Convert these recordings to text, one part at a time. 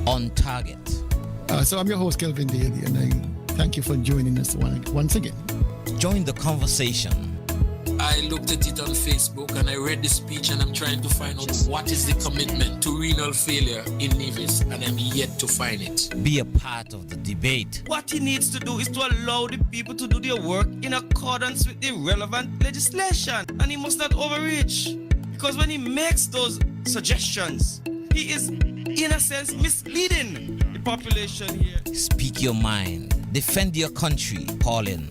On target. So I'm your host, Kelvin Daly, and I thank you for joining us once again. Join the conversation. I looked at it on Facebook and I read the speech and I'm trying to find out what is the commitment to renal failure in Nevis, and I'm yet to find it. Be a part of the debate. What he needs to do is to allow the people to do their work in accordance with the relevant legislation, and he must not overreach, because when he makes those suggestions, he is in a sense misleading the population here. Speak your mind. Defend your country. Call in.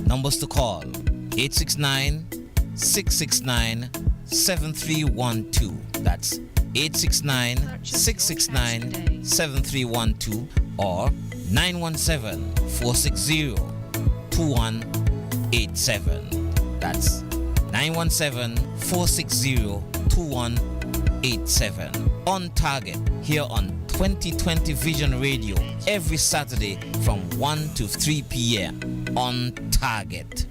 Numbers to call: 869-669-7312. That's 869-669-7312 or 917-460-2187. That's 917-460-2187. On target here on 2020 Vision Radio every Saturday from 1 to 3 p.m. On target.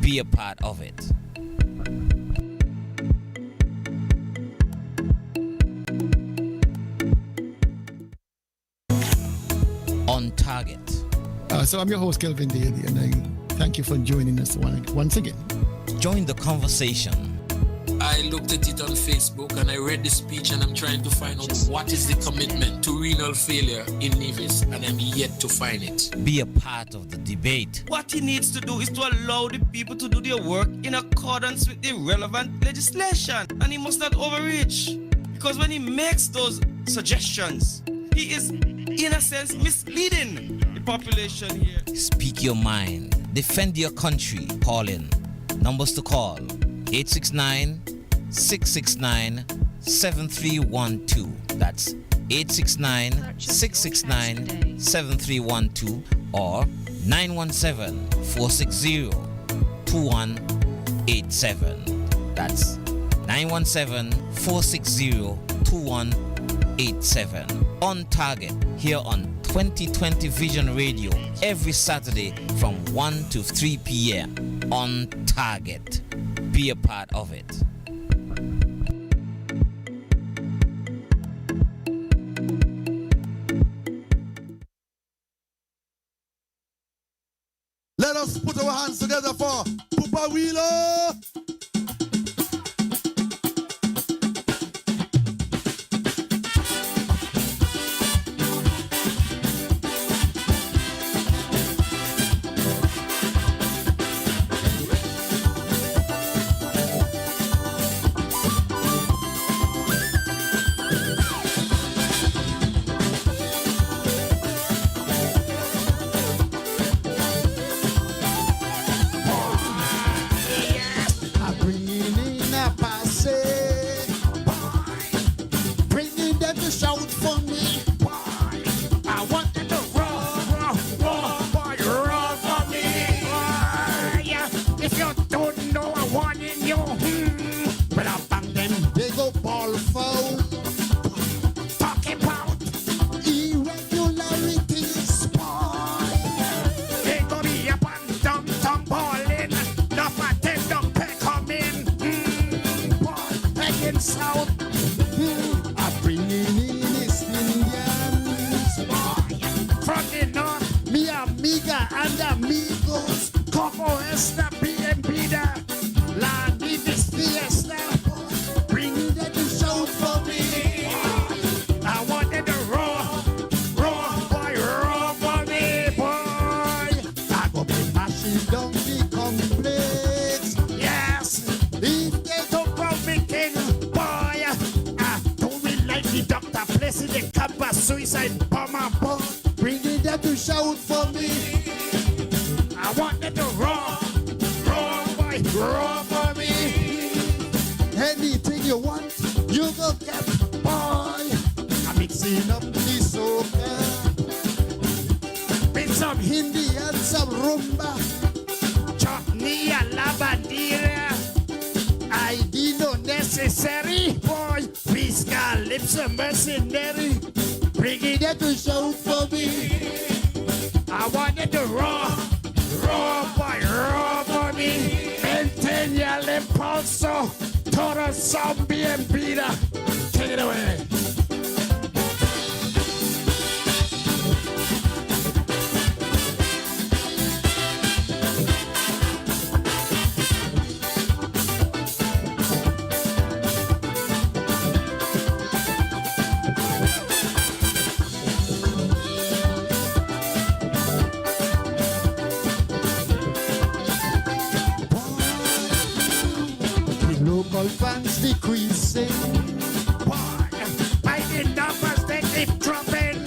Be a part of it. On target. So I'm your host, Kelvin Daly, and I thank you for joining us once again. Join the conversation. I looked at it on Facebook and I read the speech and I'm trying to find out what is the commitment to renal failure in Nevis, and I'm yet to find it. Be a part of the debate. What he needs to do is to allow the people to do their work in accordance with the relevant legislation, and he must not overreach, because when he makes those suggestions, he is in a sense misleading the population here. Speak your mind. Defend your country. Call in. Numbers to call: 869-669-7312. That's 869-669-7312 or 917-460-2187. That's 917-460-2187. On target here on 2020 Vision Radio every Saturday from 1 to 3 p.m. On target. Be a part of it. Let us put our hands together for Pupa Wheeler. also total zombie and beater. Take it away. Local fans decreasing. By the numbers they keep dropping.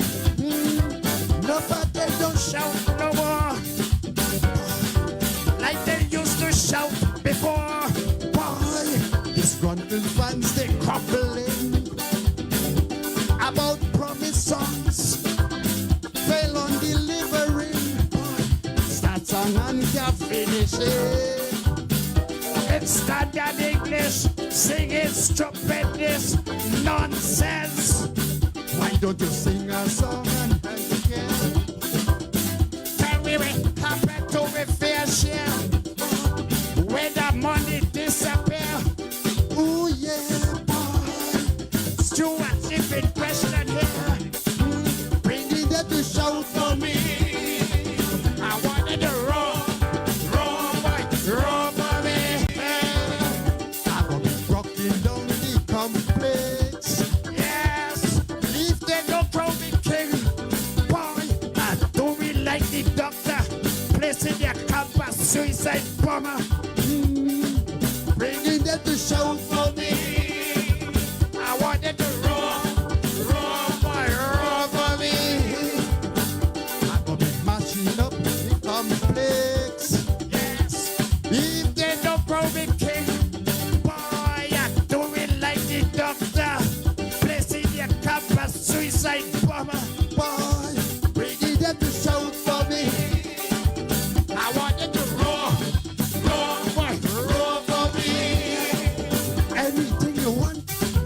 No, but they don't Shout no more like they used to shout before. Boy, disgruntled fans, they crumbling about promised songs. Fail on delivering. Boy, start song and can't finish it. It's standard English, singing stupendous nonsense. Why don't you sing a song and dance again? Tell me what happened to me fair share when the money disappear. Ooh yeah, boy. Stuart Chipping question here. Bringing them to shout for me. I wanted to roll, roll for me. I'm gonna be rocking down the complex. Yes, leave the no crowded king. Boy, I do me like the doctor. Placing their campus suicide bomber. Bringing them to shout for me. I wanted to roll for me. I'm gonna be mashing up the complex. Yes, if they don't prove king, boy, I do it like the doctor. Placing their campus suicide bomber. Boy, bringing them to shout for me. I wanted to roll for me. Anything you want,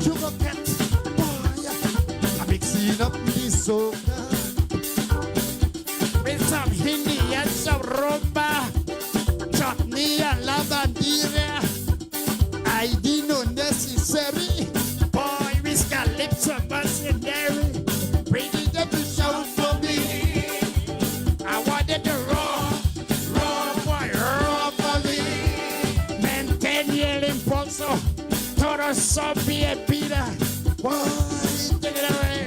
you go get. Boy, I'm mixing up the soca. With some Hindi and some rumba, chutney and lavandera. I didn't know necessary. Boy, we calypso mercenary. Bringing them to shout for me. I wanted to roll for me. Maintain your impulso, total zombie and Peter. Boy, Take it away.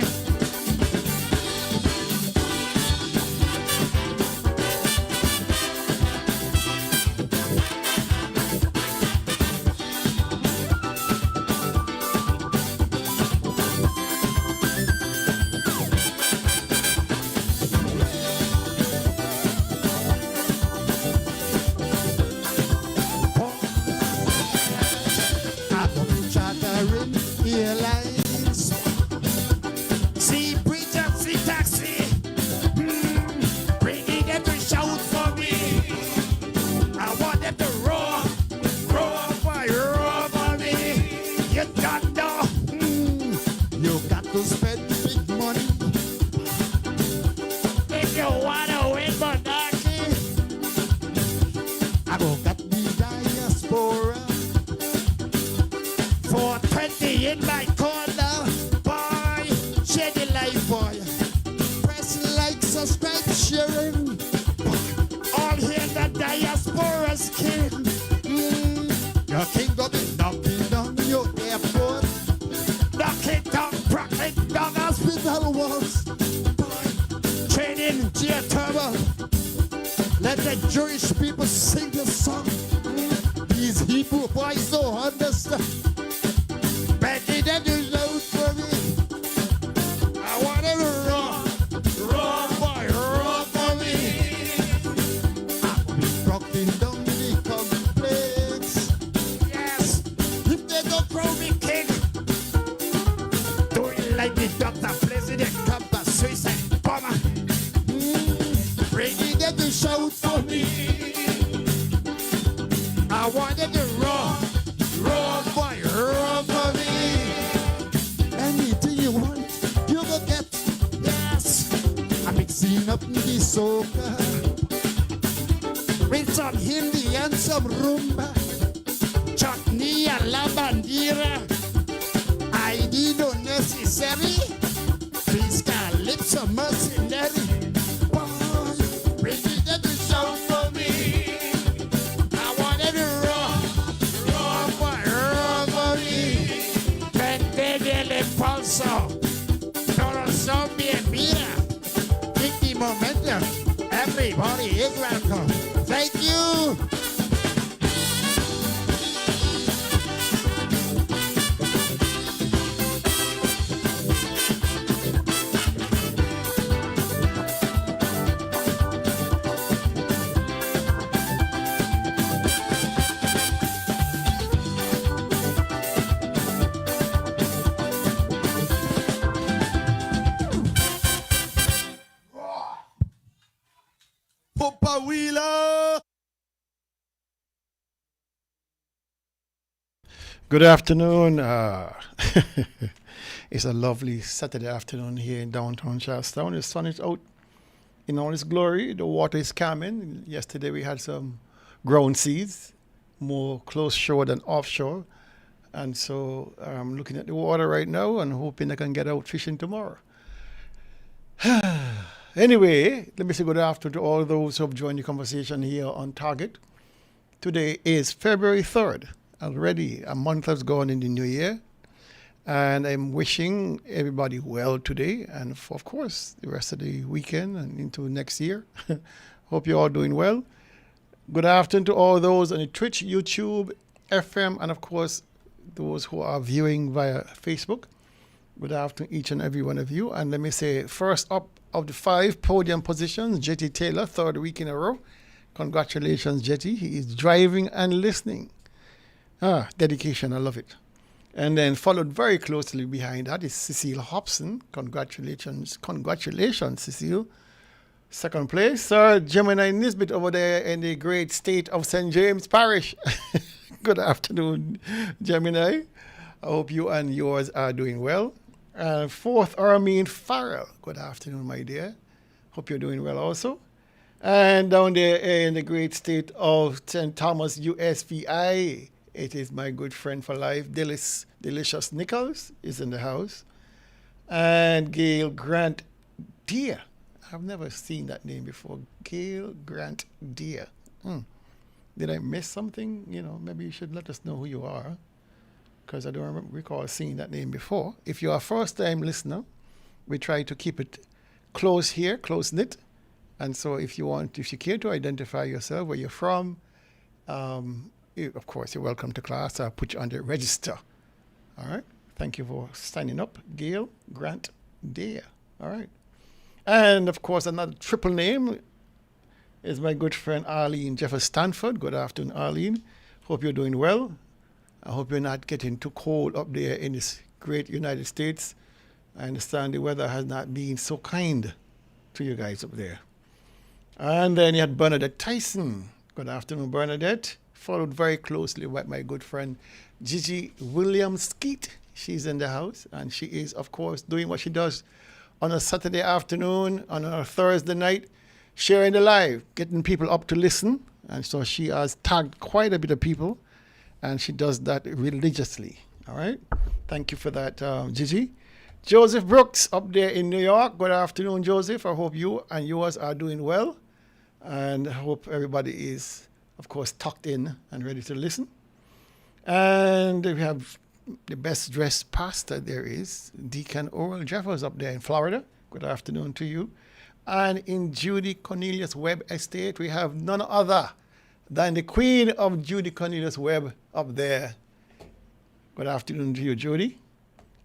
I'm gonna be chartering airlines. See bridge and see taxi. Bringing them to shout for me. I want them to roar for me. You don't know. You got to spend big money. If you wanna win monarchy, I go got the diaspora. 420 in my corner. Boy, share the life, boy. Press like, subscribe, sharing. All here the diaspora's king. Your king go be knocking on your airport. Knocking down, brocking down Hospital walls. training geothermal. Let the Jewish people sing the song. These Hebrew boys don't understand. Begging them to load for me. I want to roar for me. I'll be rocking down the complex. Yes, If they don't throw me king. Do it like the doctor, president, campus, suicide bomber. bringing them to shout for me. I wanted to roar for me. Anything you want, you go get. Yes, I'm mixing up the soca with some Hindi and some rumba. chutney mercenary. Boy, bring it to the show for me. I want it raw for me. Pentedele pulso. Todo son bienvenida. Keep the momentum. Everybody is welcome. Thank you. Papa Wheeler. Good afternoon. It's a lovely Saturday afternoon here in downtown Charlestown. The sun is out in all its glory. The water is calming. Yesterday we had some ground seas, more close shore than offshore. And so I'm looking at the water right now and hoping I can get out fishing tomorrow. Anyway, let me say good afternoon to all those who have joined the conversation here on Target. Today is February 3rd. Already a month has gone in the new year. And I'm wishing everybody well today and, of course, the rest of the weekend and into next year. Hope you're all doing well. Good afternoon to all those on the Twitch, YouTube, FM, and, of course, those who are viewing via Facebook. Good afternoon, each and every one of you. And let me say, first up of the 5 podium positions, Jetty Taylor, 3rd week in a row. Congratulations, Jetty. He is driving and listening. Dedication, I love it. And then followed very closely behind that is Cecile Hobson. Congratulations, Cecile. 2nd place, Sir Gemini Nisbet over there in the great state of St. James Parish. Good afternoon, Gemini. I hope you and yours are doing well. 4th, Armin Farrell. Good afternoon, my dear. Hope you're doing well also. And down there in the great state of St. Thomas, USVI, it is my good friend for life, Delicious Nichols, is in the house. And Gail Grant Deer. I've never seen that name before. Gail Grant Deer. Did I miss something? You know, maybe you should let us know who you are, because I don't recall seeing that name before. If you're a first-time listener, we try to keep it close here, close-knit. And so if you care to identify yourself, where you're from, of course, you're welcome to class. I'll put you on the register. All right? Thank you for signing up. Gail Grant Deer. All right. And, of course, another triple name is my good friend Arlene Jeffers Stanford. Good afternoon, Arlene. Hope you're doing well. I hope you're not getting too cold up there in this great United States. I understand the weather has not been so kind to you guys up there. And then you had Bernadette Tyson. Good afternoon, Bernadette. Followed very closely by my good friend Gigi Williams-Skeet. She's in the house, and she is, of course, doing what she does on a Saturday afternoon, on a Thursday night, sharing the live, getting people up to listen. And so she has tagged quite a bit of people, and she does that religiously. All right? Thank you for that, Gigi. Joseph Brooks up there in New York. Good afternoon, Joseph. I hope you and yours are doing well. And I hope everybody is, of course, tucked in and ready to listen. And we have the best dressed pastor there is, Deacon Oral Jeffers up there in Florida. Good afternoon to you. And in Judy Cornelius Webb Estate, we have none other than the queen of Judy Cornelius Webb up there. Good afternoon to you, Judy.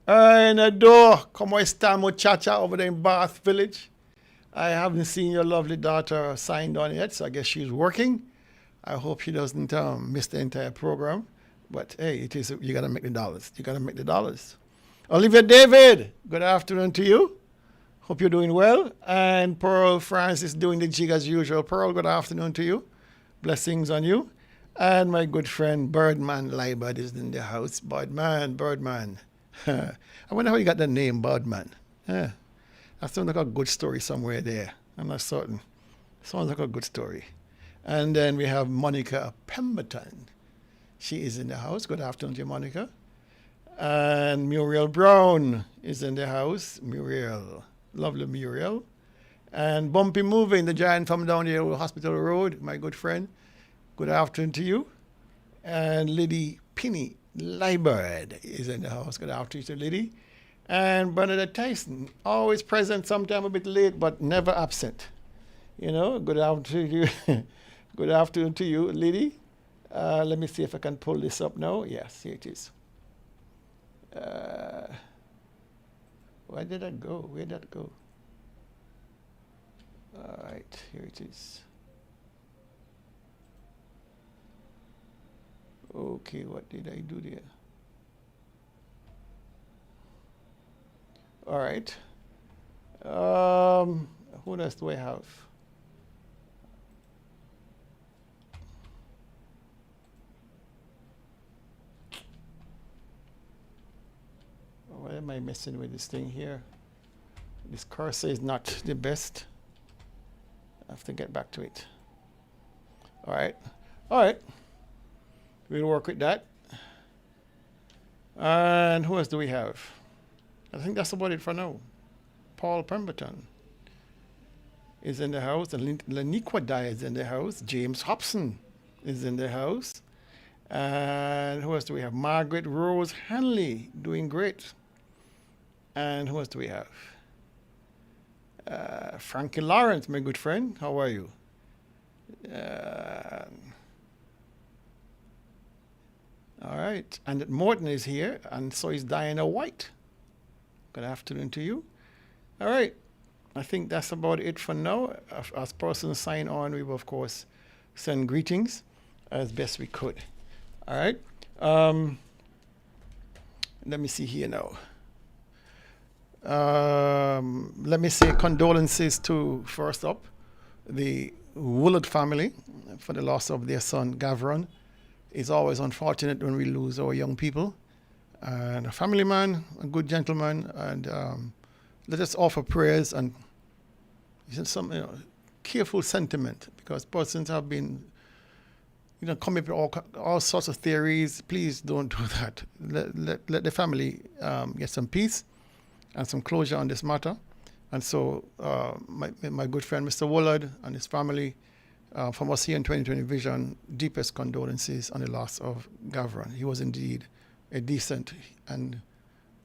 And Adore, como esta muchacha over there in Bath Village. I haven't seen your lovely daughter signed on yet, so I guess she's working. I hope she doesn't miss the entire program. But hey, it is, you got to make the dollars. You got to make the dollars. Olivia David, good afternoon to you. Hope you're doing well. And Pearl Francis doing the jig as usual. Pearl, good afternoon to you. Blessings on you. And my good friend Birdman Liebert is in the house. Birdman. I wonder how you got the name Birdman. That sounds like a good story somewhere there. I'm not certain. Sounds like a good story. And then we have Monica Pemberton. She is in the house. Good afternoon to you, Monica. And Muriel Brown is in the house. Muriel, lovely Muriel. And Bumpy Moving, the giant from down here, Hospital Road, my good friend. Good afternoon to you. And Liddy Pinney Liebert is in the house. Good afternoon to Liddy. And Bernadette Tyson, always present, sometime a bit late, but never absent. You know, good afternoon to you. Good afternoon to you, Liddy. Let me see if I can pull this up now. Yes, here it is. Where did that go? Where did that go? All right, here it is. Okay, what did I do there? All right. Who else do I have? What am I messing with this thing here? This cursor is not the best. I have to get back to it. All right. All right. We'll work with that. And who else do we have? I think that's about it for now. Paul Pemberton is in the house. And Laniqua Dye is in the house. James Hobson is in the house. And who else do we have? Margaret Rose Hanley, doing great. And who else do we have? Frankie Lawrence, my good friend. How are you? All right. And Morton is here, and so is Diana White. Good afternoon to you. All right. I think that's about it for now. As persons sign on, we will, of course, send greetings as best we could. All right. Let me see here now. Let me say condolences to, first up, the Woolard family for the loss of their son, Gavron. It's always unfortunate when we lose our young people. And a family man, a good gentleman, and let us offer prayers and some careful sentiment, because persons have been coming up with all sorts of theories. Please don't do that. Let the family get some peace and some closure on this matter. And so my good friend, Mr. Woolard, and his family, from us here in 2020 Vision, deepest condolences on the loss of Gavron. He was indeed a decent and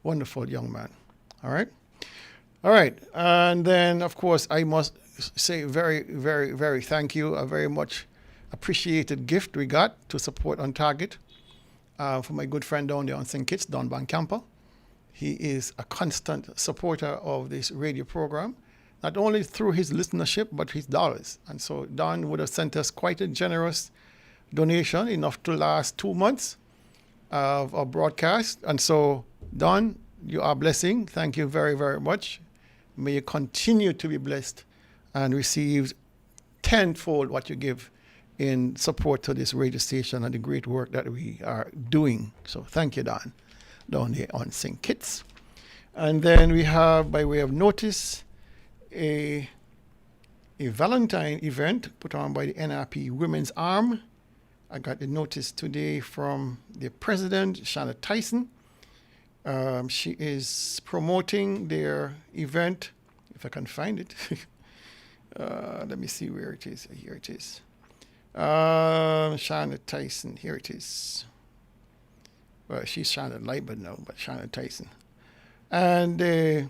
wonderful young man. All right? All right. And then, of course, I must say very, very, very thank you. A very much appreciated gift we got to support On Target from my good friend down there on St. Kitts, Don Van Camper. He is a constant supporter of this radio program, not only through his listenership, but his dollars. And so Don would have sent us quite a generous donation, enough to last 2 months of our broadcast. And so, Don, you are a blessing. Thank you very, very much. May you continue to be blessed and receive tenfold what you give in support to this radio station and the great work that we are doing. So thank you, Don, down here on St. Kitts. And then we have, by way of notice, a Valentine event put on by the NRP Women's Arm. I got the notice today from the president, Shanna Tyson. She is promoting their event, if I can find it. Let me see where it is. Here it is. Shanna Tyson, here it is. Well, she's Shanna Liebert now, but Shanna Tyson. And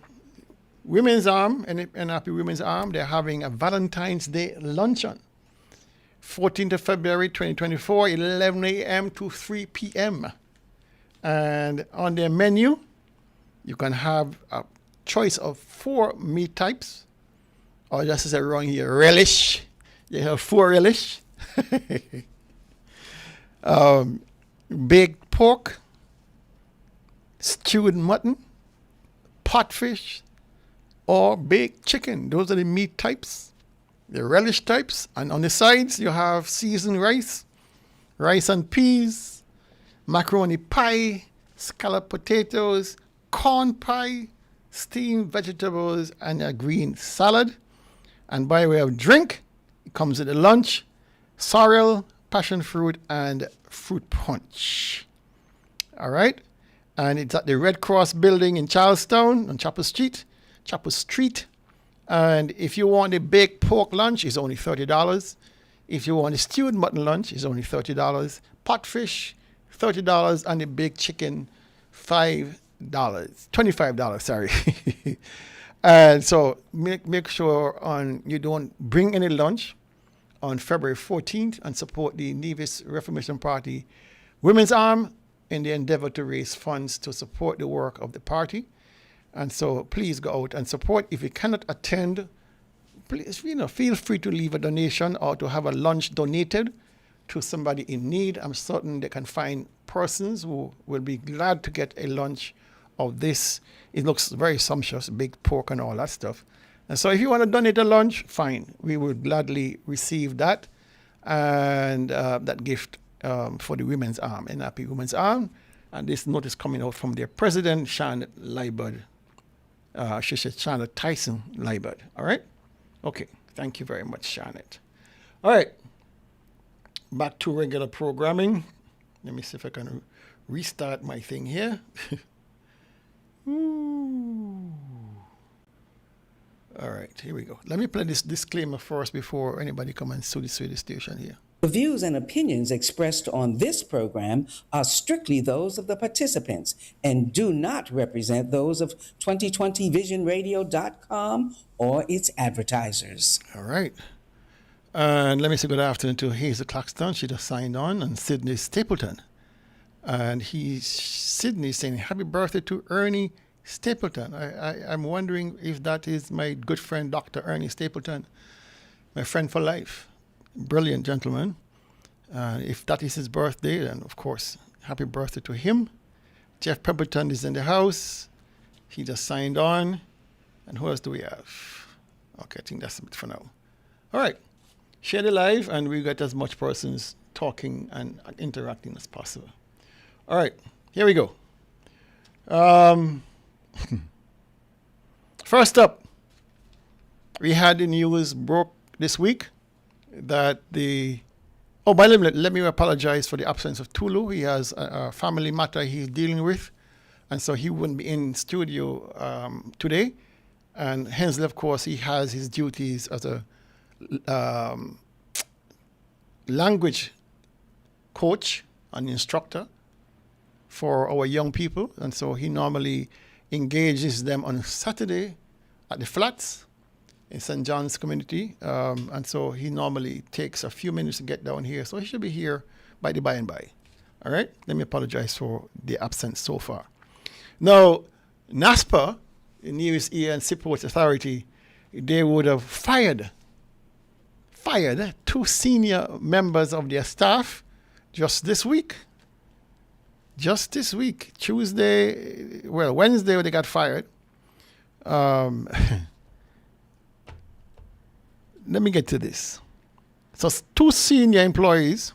Women's Arm, NRP Women's Arm, they're having a Valentine's Day luncheon. 14th of February 2024, 11 a.m. to 3 p.m. And on their menu, you can have a choice of 4 meat types, or just as I wrong here, relish. You have 4 relish. Baked pork, stewed mutton, pot fish, or baked chicken. Those are the meat types, the relish types. And on the sides, you have seasoned rice, rice and peas, macaroni pie, scalloped potatoes, corn pie, steamed vegetables, and a green salad. And by way of drink, it comes with a lunch, sorrel, passion fruit, and fruit punch. All right? And it's at the Red Cross building in Charlestown on Chapel Street, And if you want a baked pork lunch, it's only $30. If you want a stewed mutton lunch, it's only $30. Pot fish, $30, and a baked chicken, $25, sorry. And so make sure you don't bring any lunch on February 14th and support the Nevis Reformation Party Women's Arm in the endeavor to raise funds to support the work of the party. And so please go out and support. If you cannot attend, please, feel free to leave a donation or to have a lunch donated to somebody in need. I'm certain they can find persons who will be glad to get a lunch of this. It looks very sumptuous, big pork and all that stuff. And so if you want to donate a lunch, fine. We will gladly receive that and that gift for the Women's Arm, NRP Women's Arm. And this notice coming out from their president, Shannon Liebert. She said Shannon Tyson Liebert. All right? Okay. Thank you very much, Shannon. All right. Back to regular programming. Let me see if I can restart my thing here. Ooh. All right, here we go. Let me play this disclaimer first before anybody come and sue the station here. The views and opinions expressed on this program are strictly those of the participants and do not represent those of 2020visionradio.com or its advertisers. All right. And let me say good afternoon to Hazel Claxton. She just signed on, and Sydney Stapleton. And Sydney saying happy birthday to Ernie Stapleton. I'm wondering if that is my good friend, Dr. Ernie Stapleton, my friend for life. Brilliant gentleman. If that is his birthday, then of course, happy birthday to him. Jeff Pemberton is in the house. He just signed on. And who else do we have? Okay, I think that's it for now. All right. Share the live, and we get as much persons talking and interacting as possible. All right, here we go. First up, we had the news broke this week that by the way, let me apologize for the absence of Tulu. He has a family matter he's dealing with, and so he wouldn't be in studio today. And Hensley, of course, he has his duties as a language coach and instructor for our young people, and so he normally engages them on Saturday at the flats in St. John's community, and so he normally takes a few minutes to get down here, so he should be here by the by and by. All right, let me apologize for the absence so far. Now, NASPA, the Nevis Ear and Support Authority, they would have fired 2 senior members of their staff just this week. Wednesday they got fired. Let me get to this. So 2 senior employees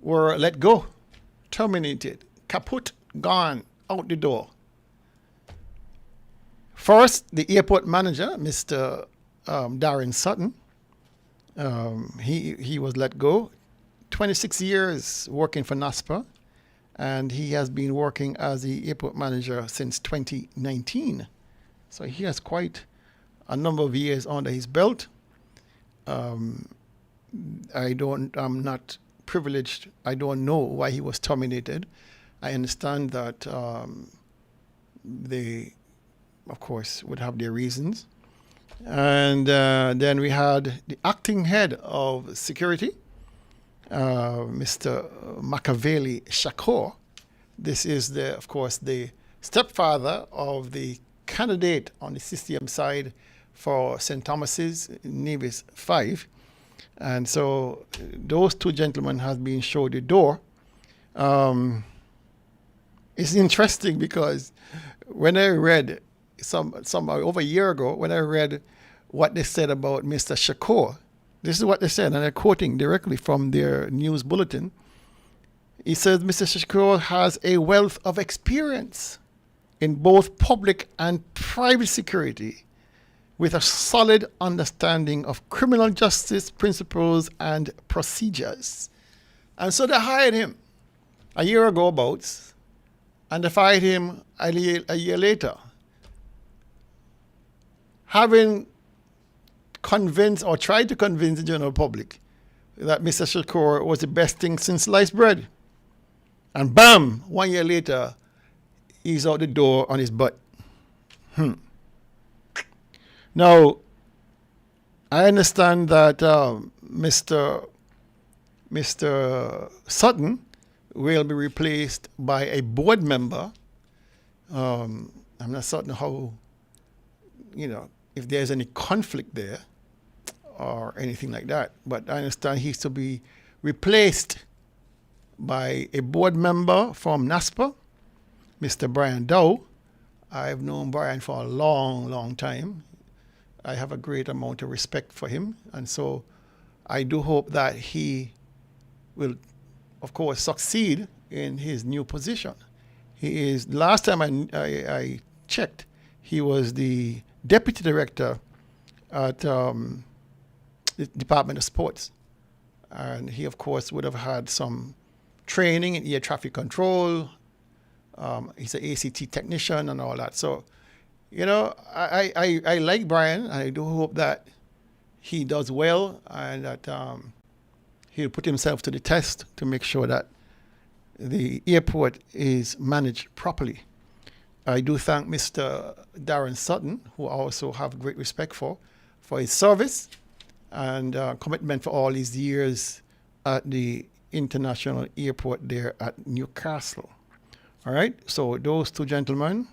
were let go, terminated, kaput, gone, out the door. First, the airport manager, Mr. Darren Sutton, he was let go. 26 years working for NASPA, and he has been working as the airport manager since 2019. So he has quite a number of years under his belt. I'm not privileged. I don't know why he was terminated. I understand that they, of course, would have their reasons. And then we had the acting head of security, Mr. Machiavelli Shakur. This is, of course, the stepfather of the candidate on the CCM side for St. Thomas's Nevis 5. And so those 2 gentlemen have been shown the door. It's interesting because when I read some over a year ago, when I read what they said about Mr. Shakur, this is what they said, and I'm quoting directly from their news bulletin. He says, Mr. Shakur has a wealth of experience in both public and private security with a solid understanding of criminal justice principles and procedures. And so they hired him a year ago and they fired him a year later. having convinced or tried to convince the general public that Mr. Shakur was the best thing since sliced bread. And bam, 1 year later, he's out the door on his butt. Now, I understand that Mr. Sutton will be replaced by a board member. I'm not certain how, if there's any conflict there or anything like that. But I understand he's to be replaced by a board member from NASPA, Mr. Brian Dow. I've known Brian for a long, long time. I have a great amount of respect for him. And so I do hope that he will, of course, succeed in his new position. He is, last time I checked, he was the deputy director at the Department of Sports. And he, of course, would have had some training in air traffic control. He's an ACT technician and all that. So, I like Brian. I do hope that he does well and that he'll put himself to the test to make sure that the airport is managed properly. I do thank Mr. Darren Sutton, who I also have great respect for his service and commitment for all these years at the international airport there at Newcastle. All right, so those two gentlemen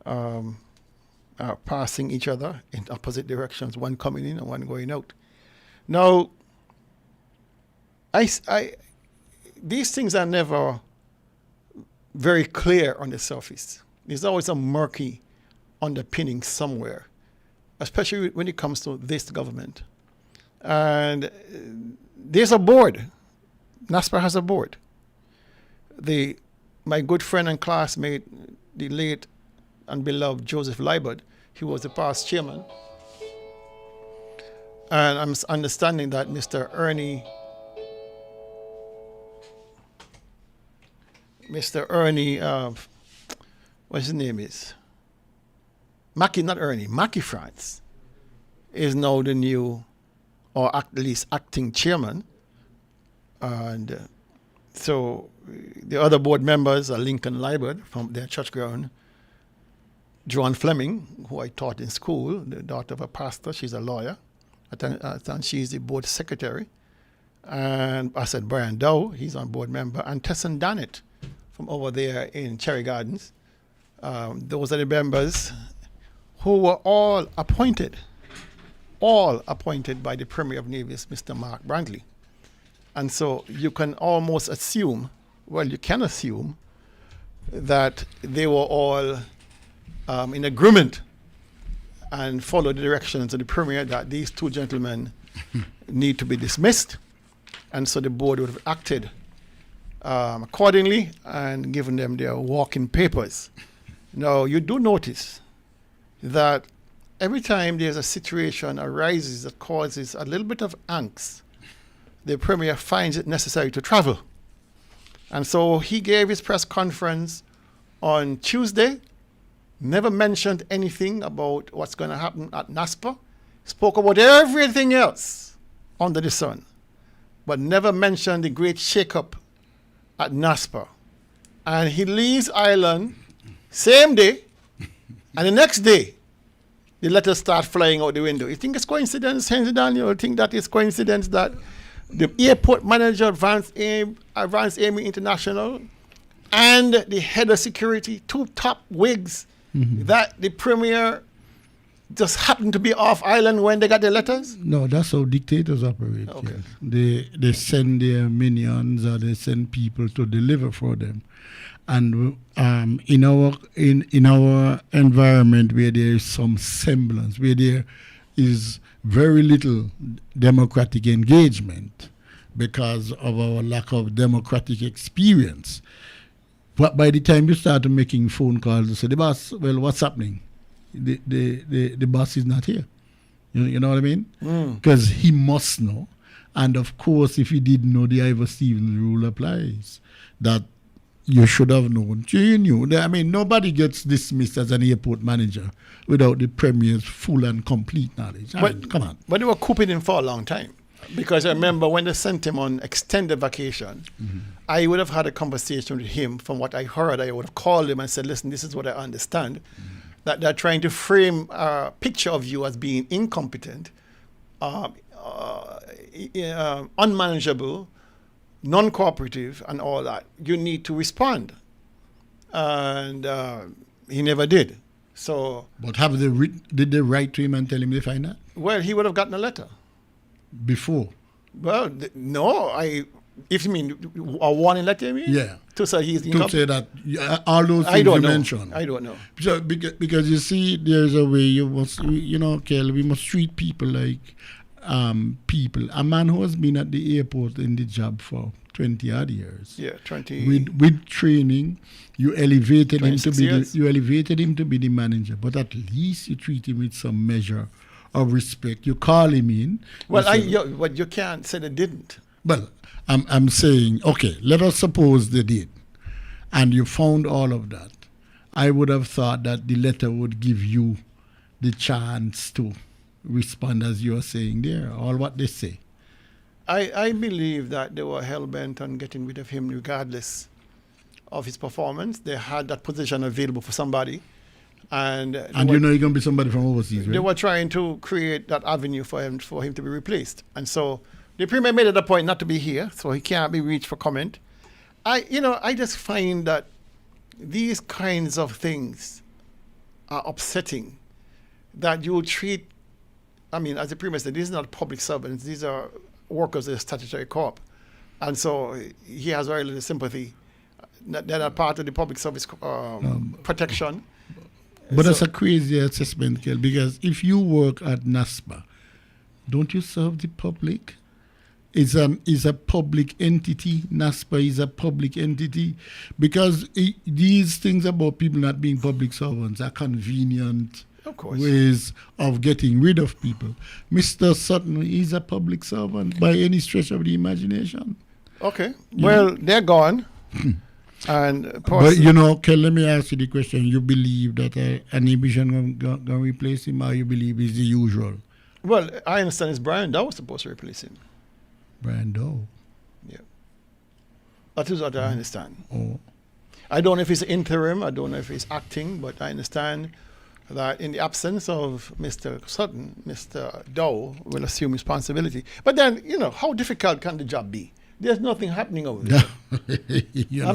are passing each other in opposite directions, one coming in and one going out. Now, these things are never very clear on the surface. There's always a murky underpinning somewhere, especially when it comes to this government. And there's a board. NASPA has a board. My good friend and classmate, the late and beloved Joseph Liebert, he was the past chairman. And I'm understanding that Mr. Ernie, what's his name is? Mackie France is now the new, or at least acting chairman. And so the other board members are Lincoln Liebert from their church ground, Joan Fleming, who I taught in school, the daughter of a pastor. She's a lawyer. I think she's the board secretary. And I said Brian Dow, he's on board member, and Tesson Dannett from over there in Cherry Gardens. Those are the members who were all appointed by the Premier of Navies, Mr. Mark Brantley. And so you can almost assume, you can assume that they were all in agreement and follow the directions of the Premier that these two gentlemen need to be dismissed. And so the board would have acted accordingly and given them their walking papers. Now, you do notice that every time there's a situation arises that causes a little bit of angst, the Premier finds it necessary to travel. And so he gave his press conference on Tuesday, never mentioned anything about what's going to happen at NASPA, spoke about everything else under the sun, but never mentioned the great shakeup at NASPA. And he leaves Ireland same day, and the next day, the letters start flying out the window. You think it's coincidence, Henry Daniel? You think that it's coincidence that the airport manager, Vance Amy International, and the head of security, two top wigs, that the Premier just happened to be off island when they got the letters? No, that's how dictators operate. Okay. Yes. They send their minions or they send people to deliver for them. And in our environment where there is some semblance, where there is very little democratic engagement because of our lack of democratic experience. But by the time you start making phone calls, you say, the boss, well, what's happening? The boss is not here. You know what I mean? Because he must know. And of course, if he didn't know, the Ivor Stevens rule applies. That you should have known. You knew. I mean, nobody gets dismissed as an airport manager without the Premier's full and complete knowledge. I mean, come on. But they were cooping him for a long time. Because I remember when they sent him on extended vacation, I would have had a conversation with him. From what I heard, I would have called him and said, listen, this is what I understand. That they're trying to frame a picture of you as being incompetent, unmanageable, non-cooperative, and all that. You need to respond. And he never did. So, but did they write to him and tell him they find that? Well, he would have gotten a letter. Before? Well, no. If you mean a warning letter, you mean? Yeah. To say he's to say that all those things you mentioned. I don't know. So, because you see, there's a way you must, Kel, we must treat people like people. A man who has been at the airport in the job for 20 odd years. Yeah, 20. With training, you elevated him to be the manager, but at least you treat him with some measure of respect. You call him in. Well, but you can't say they didn't. Well, I'm saying, okay, let us suppose they did, and you found all of that. I would have thought that the letter would give you the chance to respond, as you are saying there, all what they say. I believe that they were hell-bent on getting rid of him regardless of his performance. They had that position available for somebody. And you're going to be somebody from overseas, right? They were trying to create that avenue for him to be replaced. And so the Premier made it a point not to be here, so he can't be reached for comment. I just find that these kinds of things are upsetting. That you treat, as the Premier said, these are not public servants, these are workers of the statutory corp. And so he has very little sympathy. They're not part of the public service protection. But that's a crazy assessment, Kel, because if you work at NASPA, don't you serve the public? It's a public entity. NASPA is a public entity. Because these things about people not being public servants are convenient ways of getting rid of people. Mr. Sutton is a public servant by any stretch of the imagination. Okay. Well, they're gone. But Kel, let me ask you the question. You believe that an Ibition going to replace him, or you believe it's the usual? Well, I understand it's Brian Dow supposed to replace him. Brian Dow? Yeah. That is what I understand. Oh. I don't know if it's interim, I don't know if it's acting, but I understand that in the absence of Mr. Sutton, Mr. Dow will assume responsibility. But then, how difficult can the job be? There's nothing happening over there. You're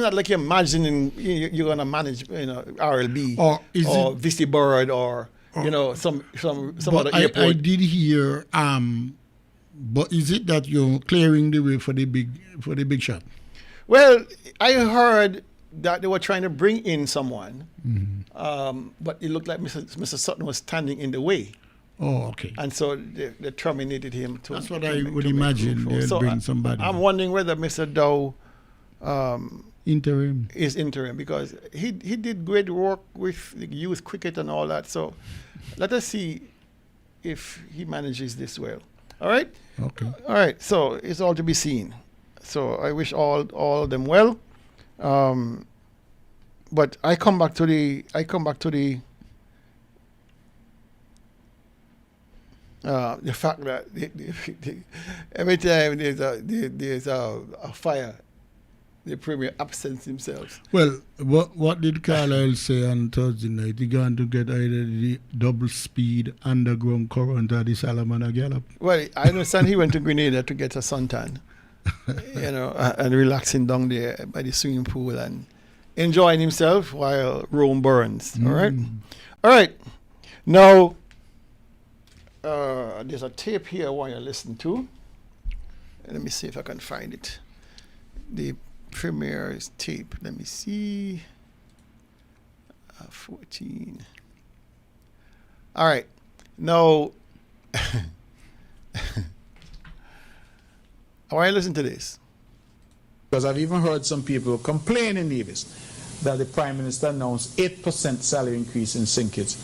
not like you're imagining you're going to manage, RLB or Vista Bird or some other airport. I did hear, but is it that you're clearing the way for the big shot? Well, I heard that they were trying to bring in someone, but it looked like Mr. Sutton was standing in the way. Oh, okay. And so they terminated him. That's what I would imagine. They'll bring somebody. I'm wondering whether Mr. Dow is interim, because he did great work with the youth cricket and all that. So let us see if he manages this well. All right? Okay. All right. So it's all to be seen. So I wish all of them well. But I come back to the fact that every time there's a fire, the Premier absents himself. Well, what did Carlisle say on Thursday night? He going to get either the double speed underground current or the Salamander Gallop? Well, I understand he went to Grenada to get a suntan, and relaxing down there by the swimming pool and enjoying himself while Rome burns. All right. Now, there's a tape here I want you to listen to. Let me see if I can find it. The Premier's tape. Let me see. 14. All right. Now, I want you to listen to this. Because I've even heard some people complain in Nevis that the Prime Minister announced 8% salary increase in St. Kitts,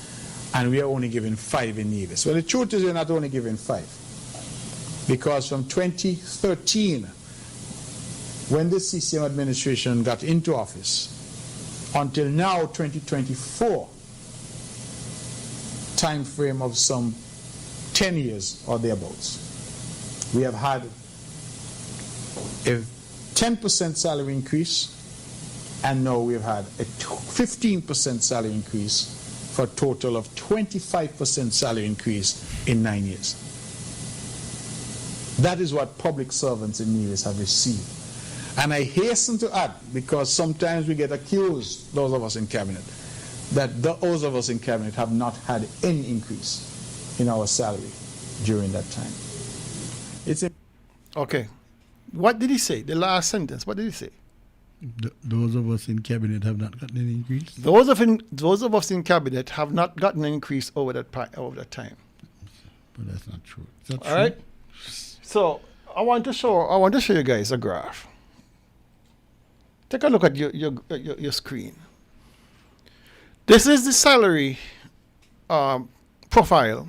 and we are only giving 5 in Nevis. Well, the truth is we're not only giving 5, because from 2013 when the CCM administration got into office, until now, 2024, time frame of some 10 years or thereabouts, we have had a 10% salary increase, and now we've had a 15% salary increase for a total of 25% salary increase in 9 years. That is what public servants in Nevis have received. And I hasten to add, because sometimes we get accused, those of us in cabinet, that those of us in cabinet have not had any increase in our salary during that time. Okay. What did he say? The last sentence, what did he say? Those of us in cabinet have not gotten an increase? Those of us in cabinet have not gotten an increase over that time. But that's not true. Is that All true? right. So I want to show you guys a graph. Take a look at your screen. This is the salary profile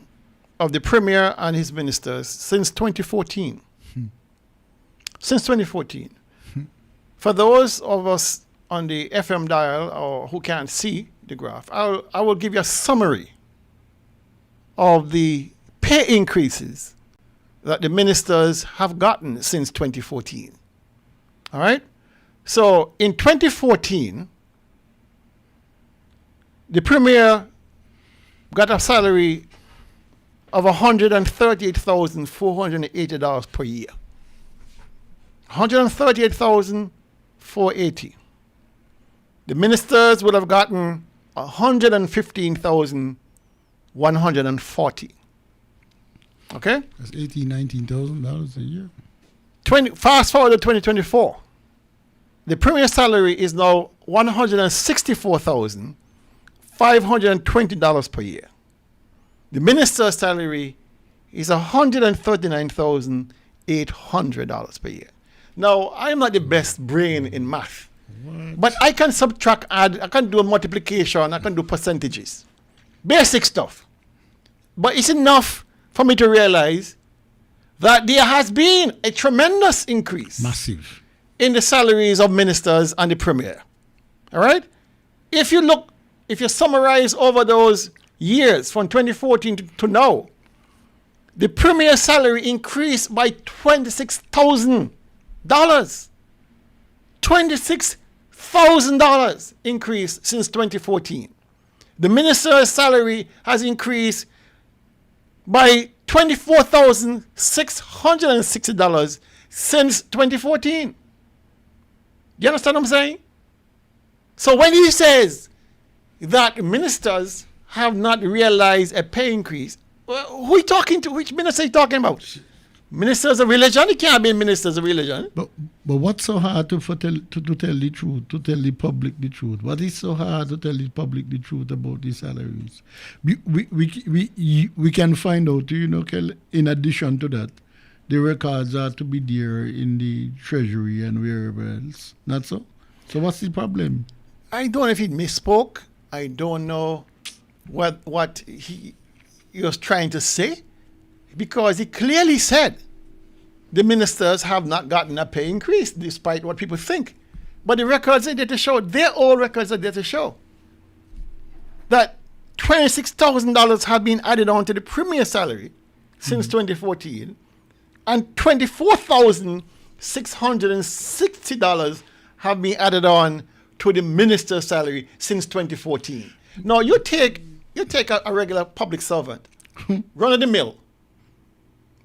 of the Premier and his ministers since 2014. Since 2014. For those of us on the FM dial or who can't see the graph, I will give you a summary of the pay increases that the ministers have gotten since 2014. All right? So in 2014, the Premier got a salary of $138,480 per year. $138,480. The ministers would have gotten $115,140. Okay? That's $19,000 a year. Fast forward to 2024. The Premier salary is now $164,520 per year. The minister's salary is $139,800 per year. Now, I'm not the best brain in math, but I can subtract, add, I can do a multiplication, I can do percentages. Basic stuff. But it's enough for me to realize that there has been a tremendous increase. Massive. In the salaries of ministers and the Premier. All right? If you summarize over those years from 2014 to now, the Premier salary increased by $26,000. $26,000 increase since 2014. The minister's salary has increased by $24,660 since 2014. You understand what I'm saying? So when he says that ministers have not realized a pay increase, who are you talking to? Which minister are you talking about? Ministers of religion? It can't be ministers of religion. But what's so hard to tell the truth, to tell the public the truth? What is so hard to tell the public the truth about these salaries? We can find out, in addition to that, the records are to be there in the treasury and wherever else. Not so? So what's the problem? I don't know if he misspoke. I don't know what he was trying to say, because he clearly said the ministers have not gotten a pay increase, despite what people think. But the records are there to show, their old records are there to show that $26,000 have been added on to the Premier salary since 2014, and $24,660 have been added on to the minister's salary since 2014. Now you take a regular public servant, run of the mill,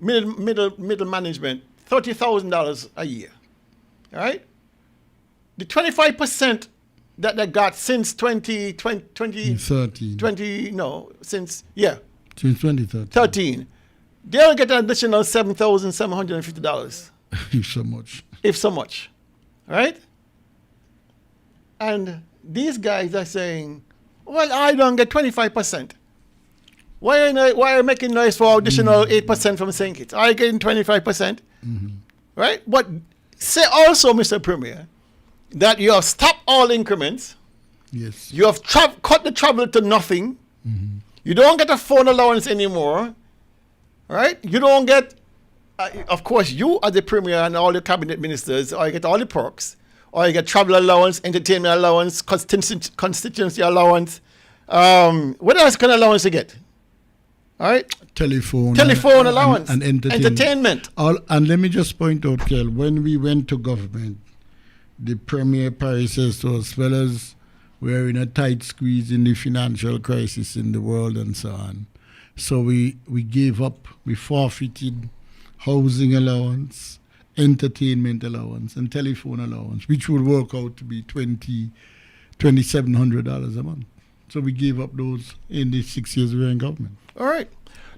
middle management, $30,000 a year. All right? The 25% that they got since 2013, since 2013, they'll get an additional $7,750. If so much. All right? And these guys are saying, well, I don't get 25%. Why are you making noise for additional 8% from St. Kitts? Are you getting 25%? Right? But say also, Mr. Premier, that you have stopped all increments. Yes. You have cut the travel to nothing. You don't get a phone allowance anymore. Right? You don't get of course, you are the premier and all the cabinet ministers, or you get all the perks, or you get travel allowance, entertainment allowance, constituency allowance. What else kind of allowance you get? All right? Telephone allowance. And entertainment. And let me just point out, Kel, when we went to government, the Premier Paris says to us, fellas, we're in a tight squeeze in the financial crisis in the world and so on. So we gave up, we forfeited housing allowance, entertainment allowance, and telephone allowance, which would work out to be $2,700 a month. So we gave up those in the 6 years we were in government. All right.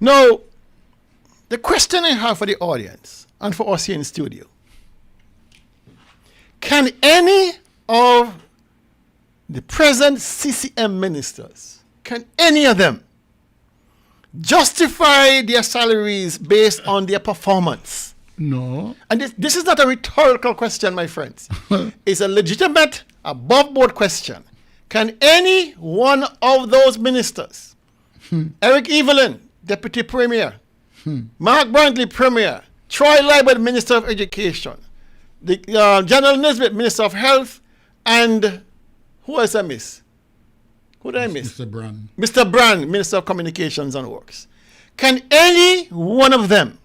Now, the question I have for the audience and for us here in the studio, can any of the present CCM ministers, can any of them justify their salaries based on their performance? No. And this is not a rhetorical question, my friends. It's a legitimate, above-board question. Can any one of those ministers, Eric Evelyn, Deputy Premier, Mark Brantley, Premier, Troy Liebert, Minister of Education, the General Nisbet, Minister of Health, and who else I miss? Who did I miss? Mr. Brand. Mr. Brand, Minister of Communications and Works. Can any one of them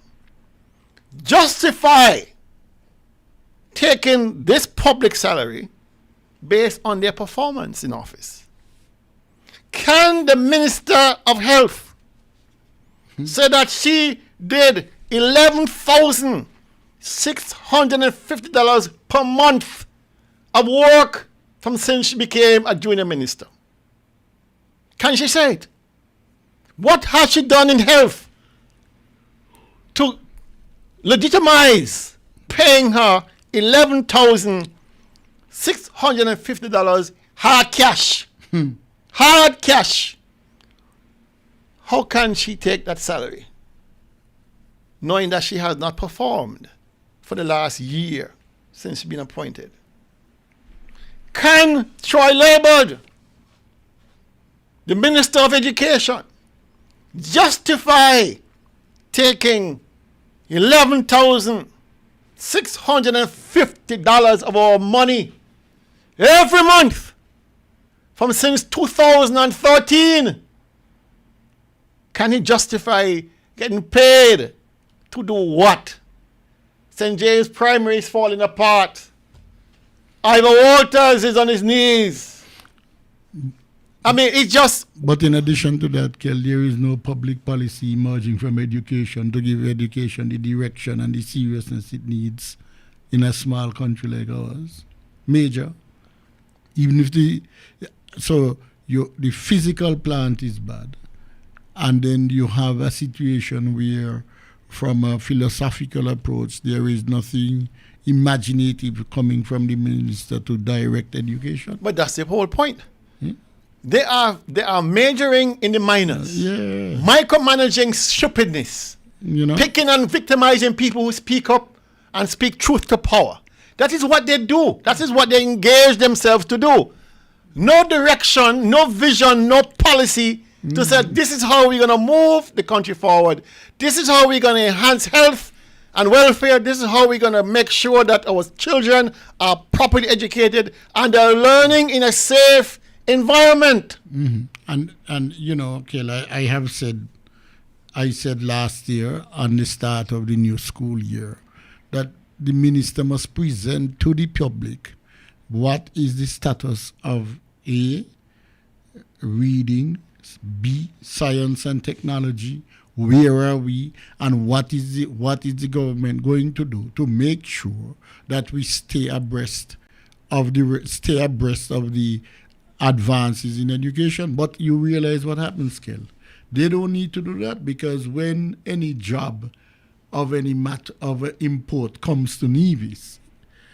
justify taking this public salary based on their performance in office? Can the Minister of Health say that she did $11,650 per month of work from since she became a junior minister? Can she say it? What has she done in health to legitimize paying her $11,650 hard cash? Hard cash. How can she take that salary knowing that she has not performed for the last year since she's been appointed? Can Troy Liebert, the Minister of Education, justify taking $11,650 of our money every month from since 2013? Can he justify getting paid to do what? St. James Primary is falling apart. Ivor Walters is on his knees. I mean, it's just... But in addition to that, Kel, there is no public policy emerging from education to give education the direction and the seriousness it needs in a small country like ours. Major. Even if the physical plant is bad, and then you have a situation where, from a philosophical approach, there is nothing imaginative coming from the minister to direct education. But that's the whole point. They are majoring in the minors, micromanaging stupidness, picking and victimizing people who speak up and speak truth to power. That is what they do. That is what they engage themselves to do. No direction, no vision, no policy to say this is how we're going to move the country forward. This is how we're going to enhance health and welfare. This is how we're going to make sure that our children are properly educated and are learning in a safe environment. And you know, Kel, I said last year on the start of the new school year that the minister must present to the public what is the status of A, reading, B, science and technology, where are we, and what is the government going to do to make sure that we stay abreast of the advances in education. But you realize what happens, Kel. They don't need to do that, because when any job of any import comes to Nevis,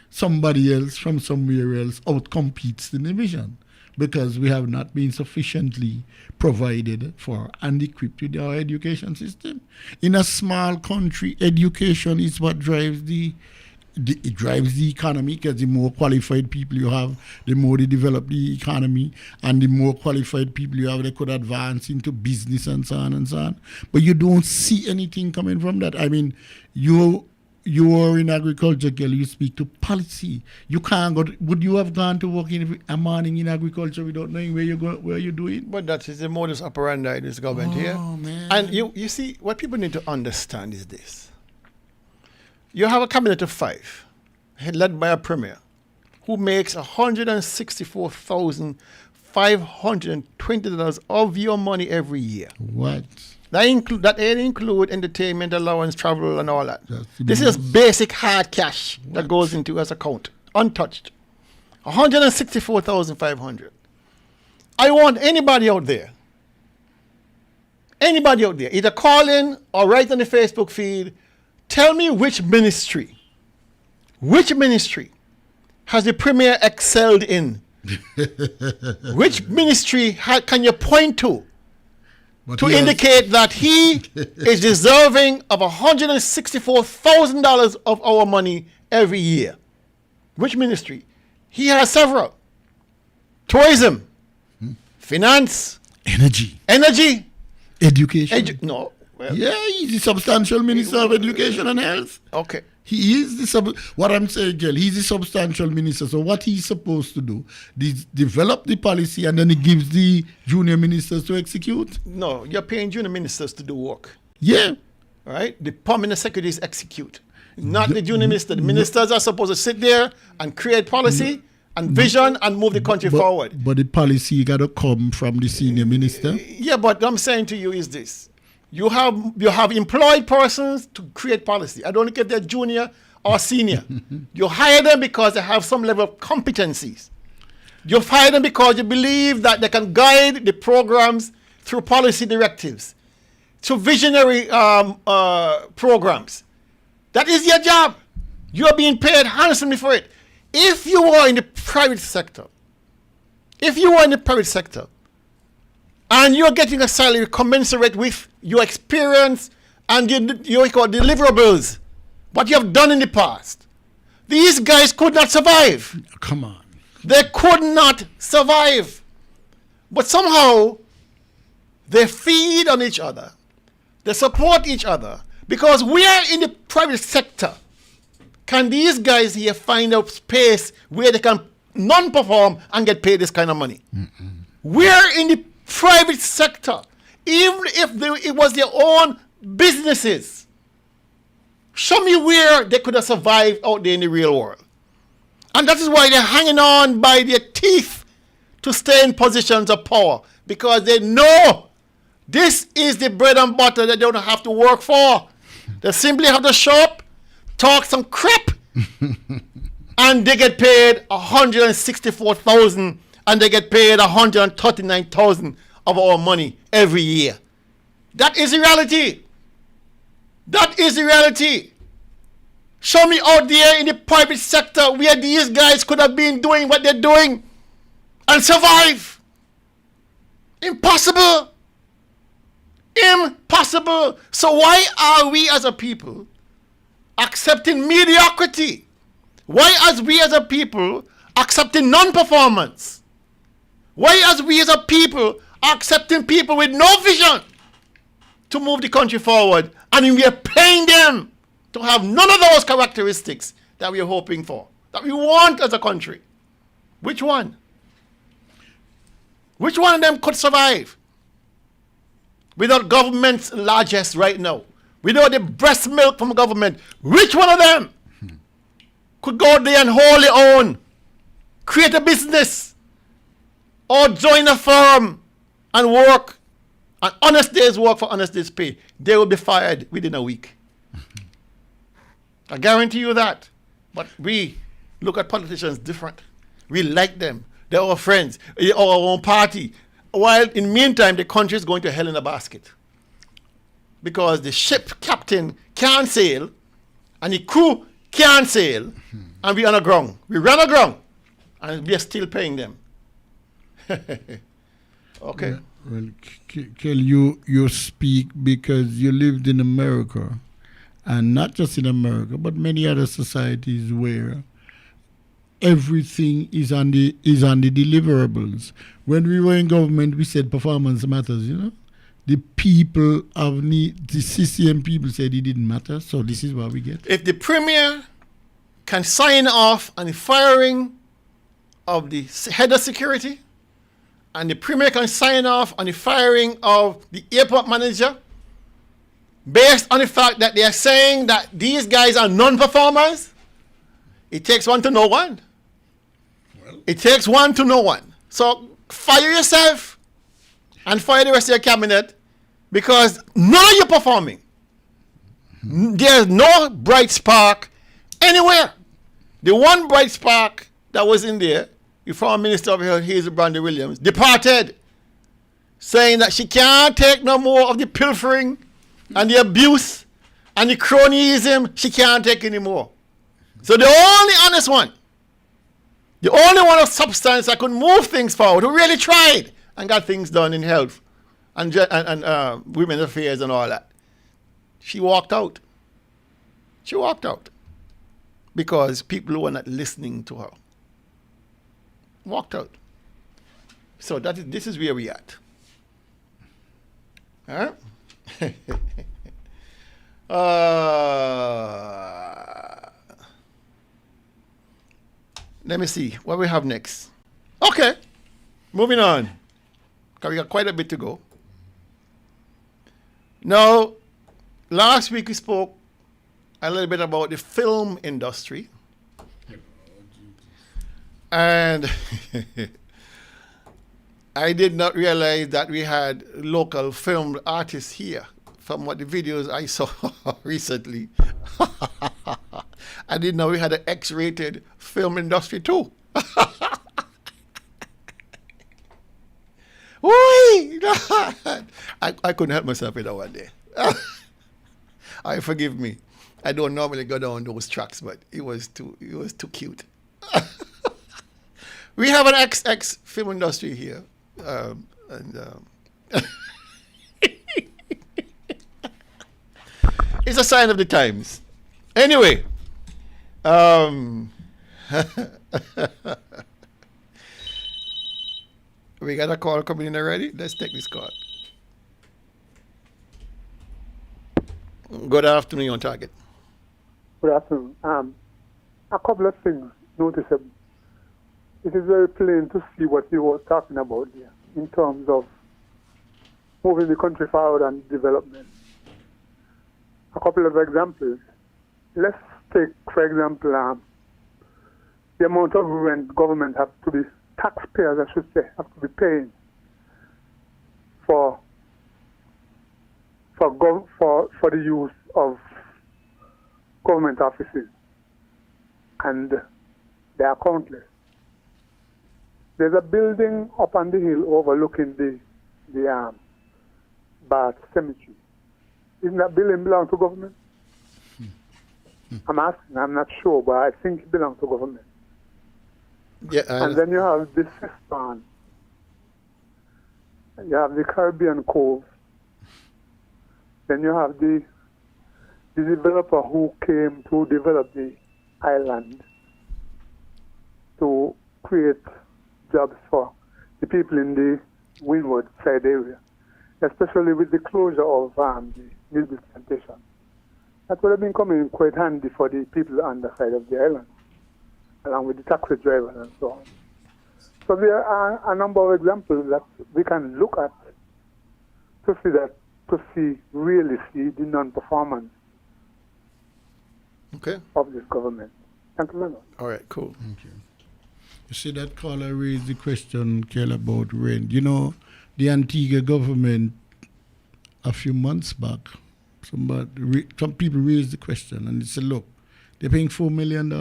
somebody else from somewhere else outcompetes the division, because we have not been sufficiently provided for and equipped with our education system. In a small country, education is what drives the it drives the economy, because the more qualified people you have, the more they develop the economy, and the more qualified people you have, they could advance into business and so on and so on. But you don't see anything coming from that. I mean, you are in agriculture, girl. You speak to policy. You can't go. Would you have gone to work in a morning in agriculture without knowing where you're doing? But that is the modus operandi of this government here. Man. And you see, what people need to understand is this. You have a cabinet of 5, led by a premier, who makes $164,520 of your money every year. What? That include entertainment, allowance, travel, and all that. This is basic hard cash that goes into his account, untouched. $164,500. I want anybody out there, either call in or write on the Facebook feed, tell me which ministry has the premier excelled in? Which ministry can you point to indicate that he is deserving of $164,000 of our money every year? Which ministry? He has several. Tourism, finance, energy, education. No. Well, yeah, he's the substantial minister of education and health. Okay. He is what I'm saying, girl, he's the substantial minister. So what he's supposed to do is develop the policy, and then he gives the junior ministers to execute? No, you're paying junior ministers to do work. Yeah. Right? The permanent secretaries execute. Not the junior minister. The ministers are supposed to sit there and create policy and vision and move the country forward. But the policy got to come from the senior minister. Yeah, but what I'm saying to you is this. You have employed persons to create policy. I don't care if they're junior or senior. You hire them because they have some level of competencies. You hire them because you believe that they can guide the programs through policy directives, through visionary programs. That is your job. You are being paid handsomely for it. If you are in the private sector, and you're getting a salary commensurate with your experience and your deliverables, what you have done in the past, these guys could not survive. Come on. They could not survive. But somehow, they feed on each other. They support each other. Because we are in the private sector. Can these guys here find a space where they can non-perform and get paid this kind of money? We're in the private sector, even if it was their own businesses. Show me where they could have survived out there in the real world. And that is why they're hanging on by their teeth to stay in positions of power, because they know this is the bread and butter that they don't have to work for. They simply have to show up, talk some crap, and they get paid $164,000, and they get paid $139,000 of our money every year. That is the reality. That is the reality. Show me out there in the private sector where these guys could have been doing what they're doing and survive. Impossible. Impossible. So why are we as a people accepting mediocrity? Why are we as a people accepting non-performance? Why are we as a people accepting people with no vision to move the country forward, and we are paying them to have none of those characteristics that we are hoping for, that we want as a country? Which one? Which one of them could survive without government's largesse right now? Without the breast milk from government, which one of them could go there and wholly own, create a business, or join a firm and work an honest day's work for honest day's pay? They will be fired within a week. I guarantee you that. But we look at politicians different. We like them. They're our friends. They're our own party. While in the meantime, the country is going to hell in a basket. Because the ship captain can't sail, and the crew can't sail, and we on the ground. We run aground, and we are still paying them. Okay. Well, Kel, you speak because you lived in America, And not just in America, but many other societies where everything is on the deliverables. When we were in government, we said performance matters, you know. The people of the CCM people said it didn't matter, so this is what we get. If the Premier can sign off on the firing of the head of security, and the Premier can sign off on the firing of the airport manager, based on the fact that they are saying that these guys are non-performers, it takes one to know one. It takes one to know one. So fire yourself and fire the rest of your cabinet, because none of you performing. There's no bright spark anywhere. The one bright spark that was in there, the former Minister of Health, Hazel Brandy Williams, departed, saying that she can't take no more of the pilfering and the abuse and the cronyism. She can't take anymore. So the only honest one, the only one of substance that could move things forward, who really tried and got things done in health and women's affairs and all that, she walked out. She walked out because people were not listening to her. Walked out. So this is where we at. Huh? Let me see what we have next. Okay, moving on, because we got quite a bit to go. Now, last week we spoke a little bit about the film industry. And I did not realize that we had local film artists here from what the videos I saw recently. I didn't know we had an X-rated film industry too. I couldn't help myself in that one day. Forgive me. I don't normally go down those tracks, but it was too cute. We have an XX film industry here, it's a sign of the times. Anyway, we got a call coming in already. Let's take this call. Good afternoon, on target. Good afternoon. A couple of things noticeable. It is very plain to see what you were talking about here in terms of moving the country forward and development. A couple of examples. Let's take, for example, the amount of rent government have to be, taxpayers I should say, have to be paying for the use of government offices, and they are countless. There's a building up on the hill overlooking the Bath Cemetery. Isn't that building belong to government? I'm asking, I'm not sure, but I think it belongs to government. Yeah, and then you have the Sistan. You have the Caribbean Cove. Then you have the developer who came to develop the island to create jobs for the people in the windward side area, especially with the closure of the milk plantation. That would have been coming quite handy for the people on the side of the island, along with the taxi drivers and so on. So there are a number of examples that we can look at to really see the non-performance of this government. Thank you very much. All right, cool. Thank you. You see, that caller raised the question, Kel, about rent. You know, the Antigua government, a few months back, some people raised the question and they said, look, they're paying $4 million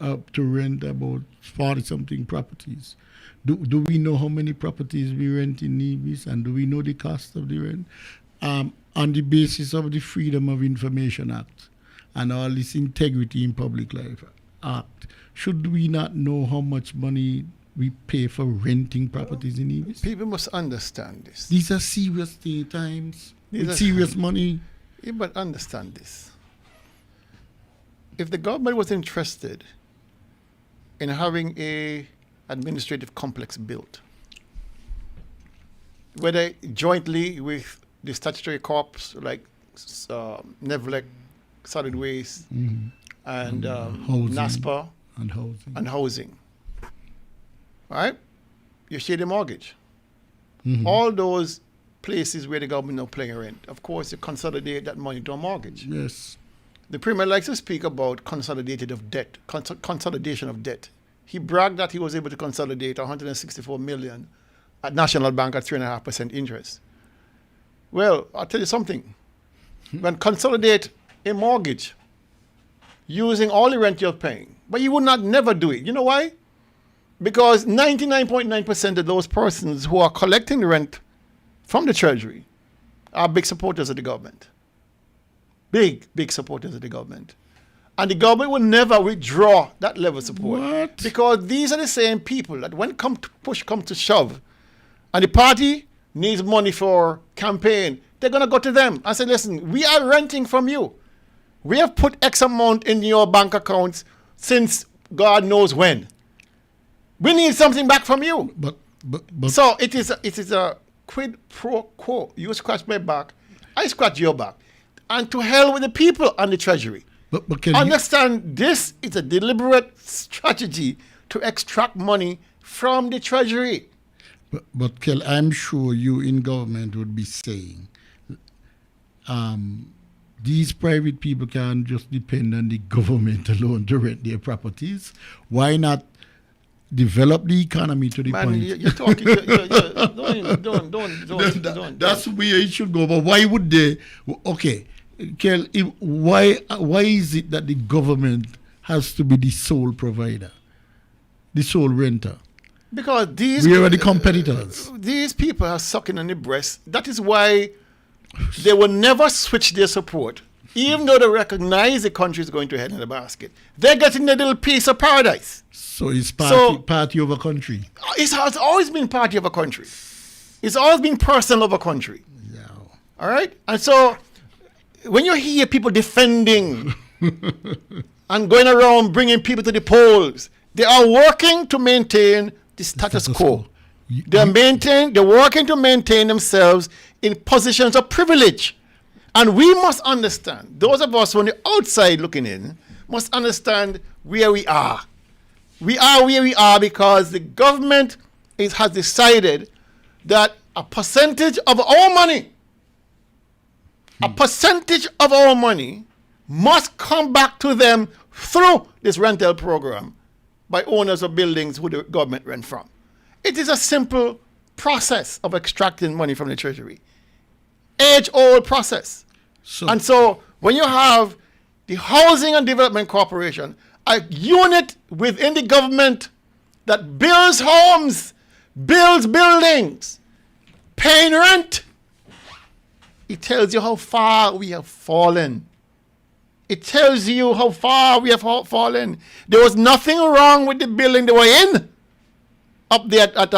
up to rent about 40-something properties. Do we know how many properties we rent in Nevis, and do we know the cost of the rent? On the basis of the Freedom of Information Act and all this Integrity in Public Life Act, should we not know how much money we pay for renting properties in Nevis? People must understand this. These are serious times. It's serious money. Yeah, but understand this. If the government was interested in having a administrative complex built, whether jointly with the statutory corps like Nevlec, Solid Waste, and NASPA and housing, right? You share the mortgage. All those places where the government no paying rent, of course, you consolidate that money to a mortgage. Yes. The Premier likes to speak about consolidation of debt. He bragged that he was able to consolidate 164 million at National Bank at 3.5% interest. Well, I'll tell you something. When consolidate a mortgage using all the rent you're paying, but you would not never do it. You know why? Because 99.9% of those persons who are collecting the rent from the Treasury are big supporters of the government. Big supporters of the government. And the government will never withdraw that level of support. What? Because these are the same people that when push comes to shove, and the party needs money for campaign, they're going to go to them and say, listen, we are renting from you. We have put X amount in your bank accounts since God knows when. We need something back from you. But so it is a quid pro quo. You scratch my back, I scratch your back. And to hell with the people and the Treasury. But can understand this is a deliberate strategy to extract money from the Treasury. But Kel, I'm sure you in government would be saying, these private people can't just depend on the government alone to rent their properties. Why not develop the economy to the point? You're talking. Don't. That's where it should go. But why would they? Okay, Kel, why is it that the government has to be the sole provider, the sole renter? Because we are the competitors. These people are sucking on the breast. That is why they will never switch their support, even though they recognize the country is going to hell in a basket. They're getting a little piece of paradise. So it's party over country. It has always been party over country. It's always been personal over country. Yeah. All right? And so when you hear people defending and going around bringing people to the polls, they are working to maintain the status quo. They're working to maintain themselves in positions of privilege. And we must understand, those of us on the outside looking in, must understand where we are. We are where we are because the government has decided that a percentage of our money, must come back to them through this rental program by owners of buildings who the government rent from. It is a simple process of extracting money from the Treasury. Age-old process. And so when you have the Housing and Development Corporation, a unit within the government that builds homes, builds buildings, paying rent, it tells you how far we have fallen. It tells you how far we have fallen. There was nothing wrong with the building they were in up there at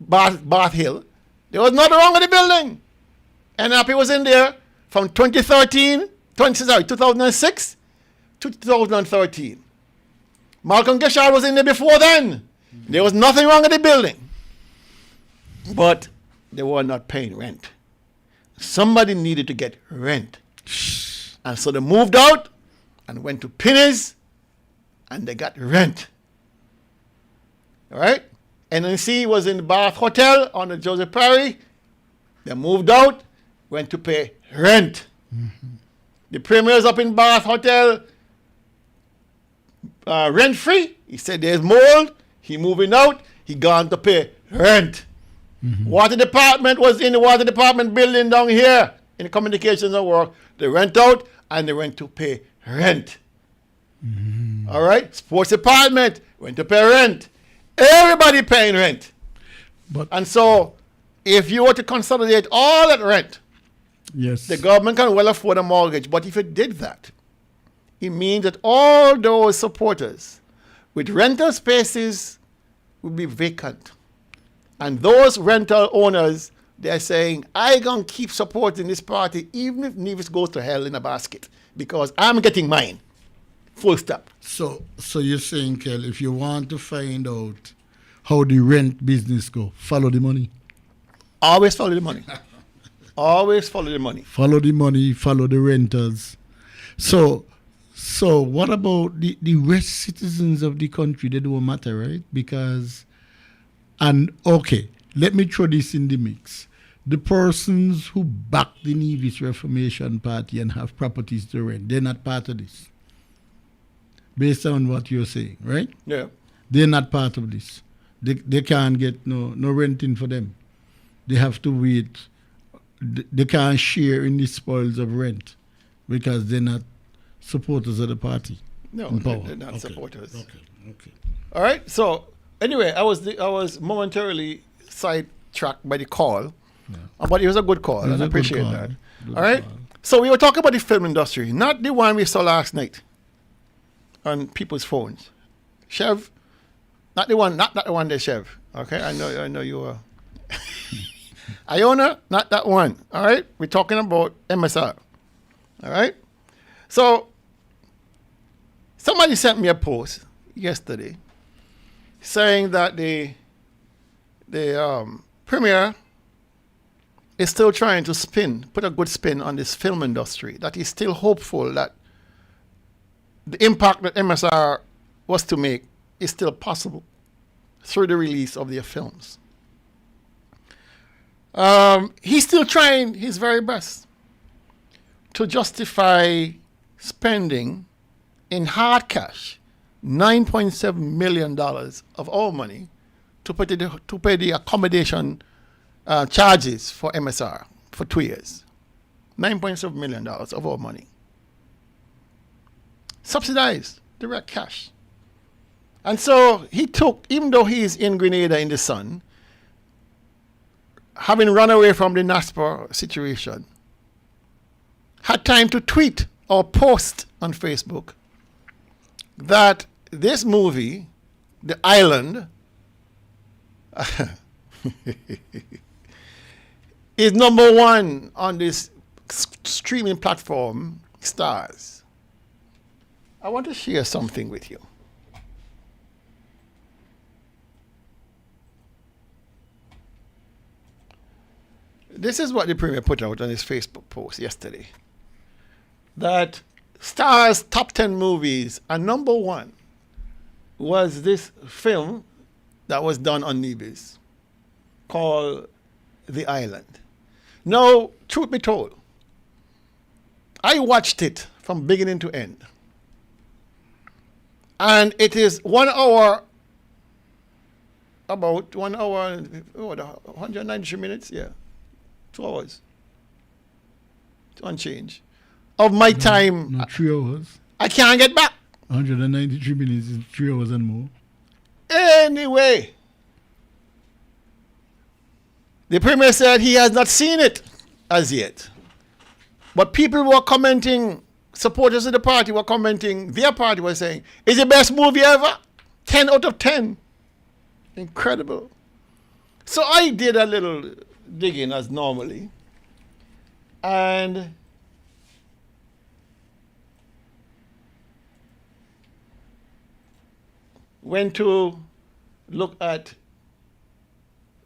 Bath Hill. There was nothing wrong with the building. NRP was in there from 2006 to 2013. Malcolm Geshard was in there before then. There was nothing wrong with the building. But they were not paying rent. Somebody needed to get rent. And so they moved out and went to Penny's and they got rent. All right? NNC was in the Bath Hotel on the Joseph Parry. They moved out, went to pay rent. The Premier's up in Bath Hotel, rent free. He said there's mold. He moving out. He gone to pay rent. Water department was in the water department building down here in communications and work. They rent out and they went to pay rent. All right? Sports department went to pay rent. Everybody paying rent. And so if you were to consolidate all that rent, yes, the government can well afford a mortgage. But if it did that, it means that all those supporters with rental spaces would be vacant. And those rental owners they're saying, I gonna keep supporting this party even if Nevis goes to hell in a basket because I'm getting mine. Full stop. So you're saying, Kel, if you want to find out how the rent business go, follow the money. Always follow the money. Always follow the money. Follow the money, follow the renters. So what about the rest citizens of the country? They don't matter, right? Because, and okay, let me throw this in the mix. The persons who back the Nevis Reformation Party and have properties to rent, they're not part of this. Based on what you're saying, right? Yeah. They're not part of this. They can't get no renting for them. They have to wait. They can't share in the spoils of rent because they're not supporters of the party. No, in power. they're not supporters. Okay. All right. So anyway, I was momentarily sidetracked by the call, but it was a good call, and I appreciate that. All right. So we were talking about the film industry, not the one we saw last night on people's phones. Chev, not the one there, Chev. Okay, I know you are. Iona, not that one. All right, we're talking about MSR. All right. So somebody sent me a post yesterday saying that the premier is still trying to put a good spin on this film industry. That he's still hopeful that the impact that MSR was to make is still possible through the release of their films. He's still trying his very best to justify spending in hard cash $9.7 million of our money to pay the accommodation charges for MSR for 2 years. $9.7 million of our money. Subsidized, direct cash. And so he took, even though he's in Grenada in the sun, having run away from the NASPA situation, had time to tweet or post on Facebook that this movie, The Island, is number one on this streaming platform, Stars. I want to share something with you. This is what the premier put out on his Facebook post yesterday. That Star's top 10 movies, and number one was this film that was done on Nevis called The Island. Now, truth be told, I watched it from beginning to end. And it is 1 hour, about 1 hour, 193 minutes, yeah. 2 hours. On change. Of my time. No, 3 hours. I can't get back. 193 minutes is 3 hours and more. Anyway. The premier said he has not seen it as yet. But people were commenting, supporters of the party were commenting, their party was saying, it's the best movie ever. 10 out of 10. Incredible. So I did a little digging as normally. And went to look at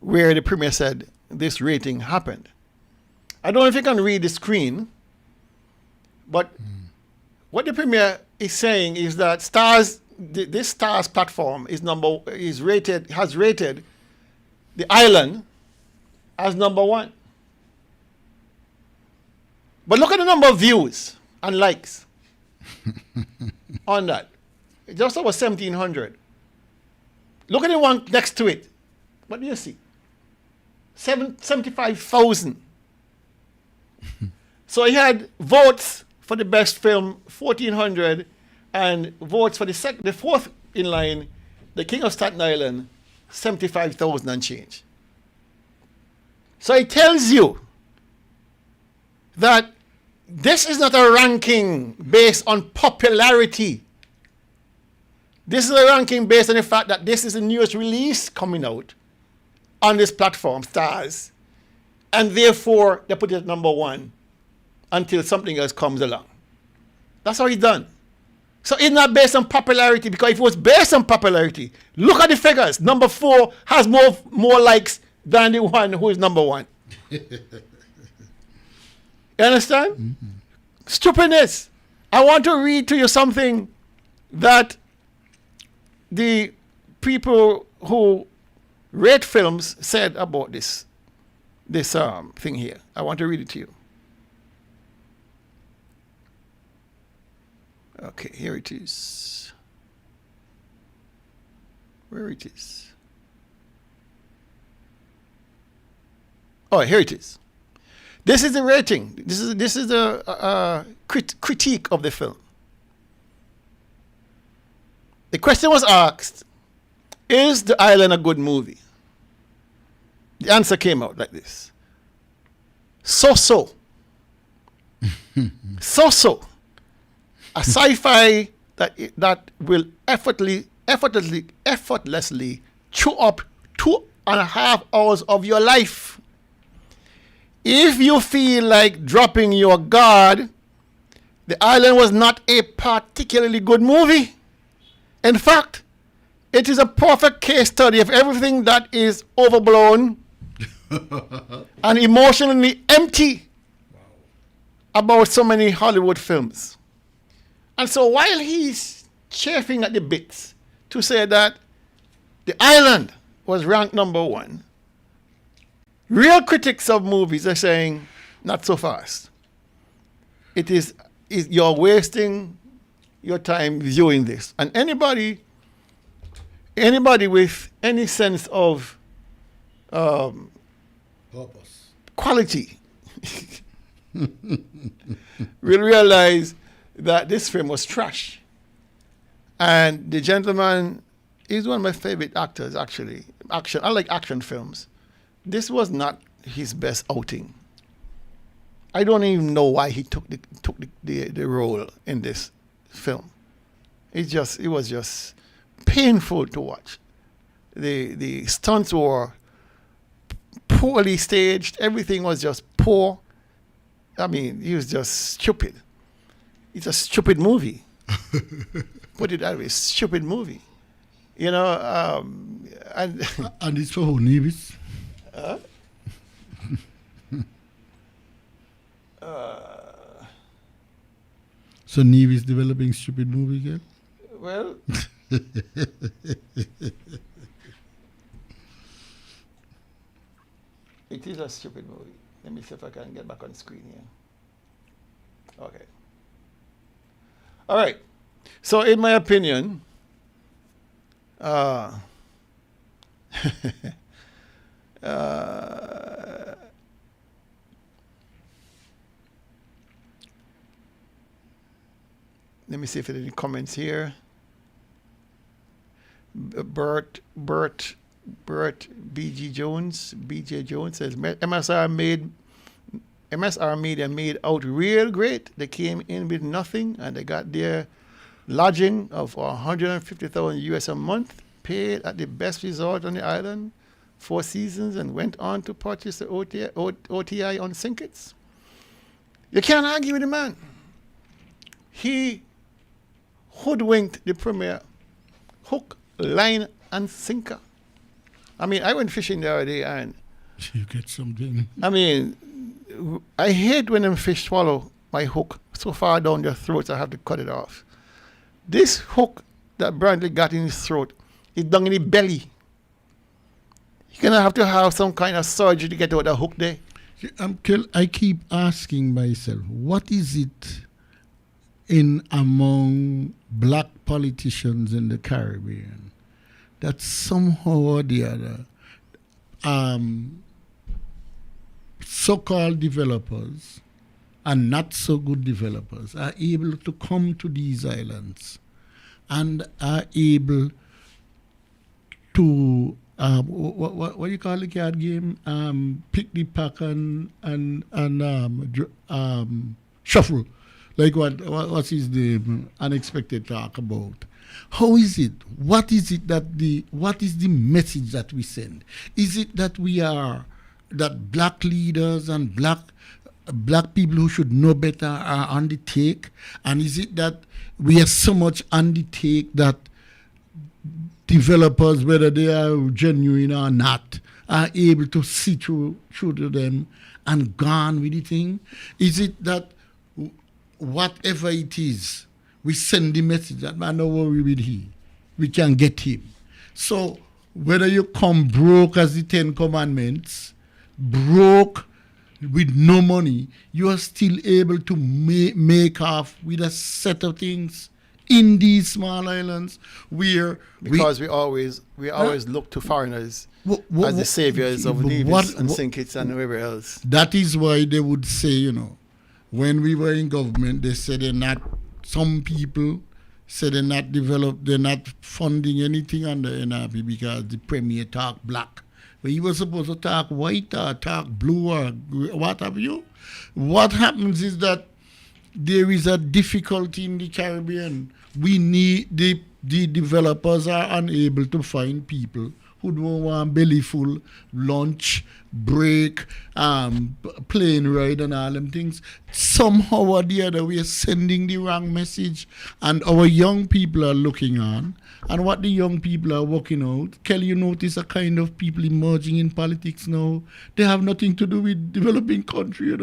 where the premier said this rating happened. I don't know if you can read the screen, but what the premier is saying is that Stars, this Stars platform has rated The Island as number one. But look at the number of views and likes on that. Just over 1,700. Look at the one next to it. What do you see? 75,000. So he had votes for the best film, 1,400, and votes for the fourth in line, The King of Staten Island, 75,000 and change. So it tells you that this is not a ranking based on popularity. This is a ranking based on the fact that this is the newest release coming out on this platform, Stars. and therefore they put it at number one until something else comes along. That's how it's done. So it's not based on popularity, because if it was based on popularity, look at the figures. Number 4 has more likes than the one who is number 1. You understand? Mm-hmm. Stupidness. I want to read to you something that the people who rate films said about this thing here. I want to read it to you. Okay, here it is. Where it is? Oh, here it is. This is the rating. This is the critique of the film. The question was asked, is The Island a good movie? The answer came out like this. So-so. So-so. A sci-fi that will effortlessly chew up 2.5 hours of your life. If you feel like dropping your guard, The Island was not a particularly good movie. In fact, it is a perfect case study of everything that is overblown and emotionally empty about so many Hollywood films. And so while he's chafing at the bits to say that The Island was ranked number 1, real critics of movies are saying, not so fast. You're wasting your time viewing this. And anybody with any sense of purpose, quality will realize that this film was trash. And the gentleman is one of my favorite actors, actually. I like action films. This was not his best outing. I don't even know why he took the role in this film. It was just painful to watch. The stunts were poorly staged. Everything was just poor. I mean, he was just stupid. It's a stupid movie. Put it that way, stupid movie. You know, and it's for who, Nevis? So Nevis developing stupid movie again? Well, it is a stupid movie. Let me see if I can get back on screen here. Okay. All right. So in my opinion, let me see if there are any comments here. Bert BJ Jones says MSR Media made out real great. They came in with nothing and they got their lodging of $150,000 US a month, paid at the best resort on the island, 4 seasons, and went on to purchase the OTI on Syncits. You can't argue with the man. He hoodwinked the premiere, hook, line, and sinker. I mean, I went fishing the other day and you get something. I mean, I hate when them fish swallow my hook so far down their throats I have to cut it off. This hook that Brantley got in his throat is down in the belly. You're gonna have to have some kind of surgery to get out the hook there. I keep asking myself, what is it in among black politicians in the Caribbean that somehow or the other so-called developers and not so good developers are able to come to these islands and are able to what do you call the card game? Pick the pack and shuffle. Like what's his name? Unexpected talk about. How is it? What is it what is the message that we send? Is it that we are that black leaders and black people who should know better are on the take? And is it that we are so much on the take that developers, whether they are genuine or not, are able to see through to them and go on with the thing? Is it that whatever it is, we send the message that, man, don't worry with him, we can get him? So whether you come broke as the 10 Commandments, broke with no money, you are still able to make off with a set of things in these small islands where we always look to foreigners as the saviors of Nevis and St. Kitts and wherever else. That is why they would say, when we were in government, they said some people said they're not funding anything under NRP because the premier talk black. But he was supposed to talk white or talk blue or what have you. What happens is that there is a difficulty in the Caribbean. We need the developers are unable to find people who don't want belly full, lunch, break, plane ride and all them things. Somehow or the other we are sending the wrong message, and our young people are looking on. And what the young people are working out, Kelly, you notice a kind of people emerging in politics now. They have nothing to do with developing country,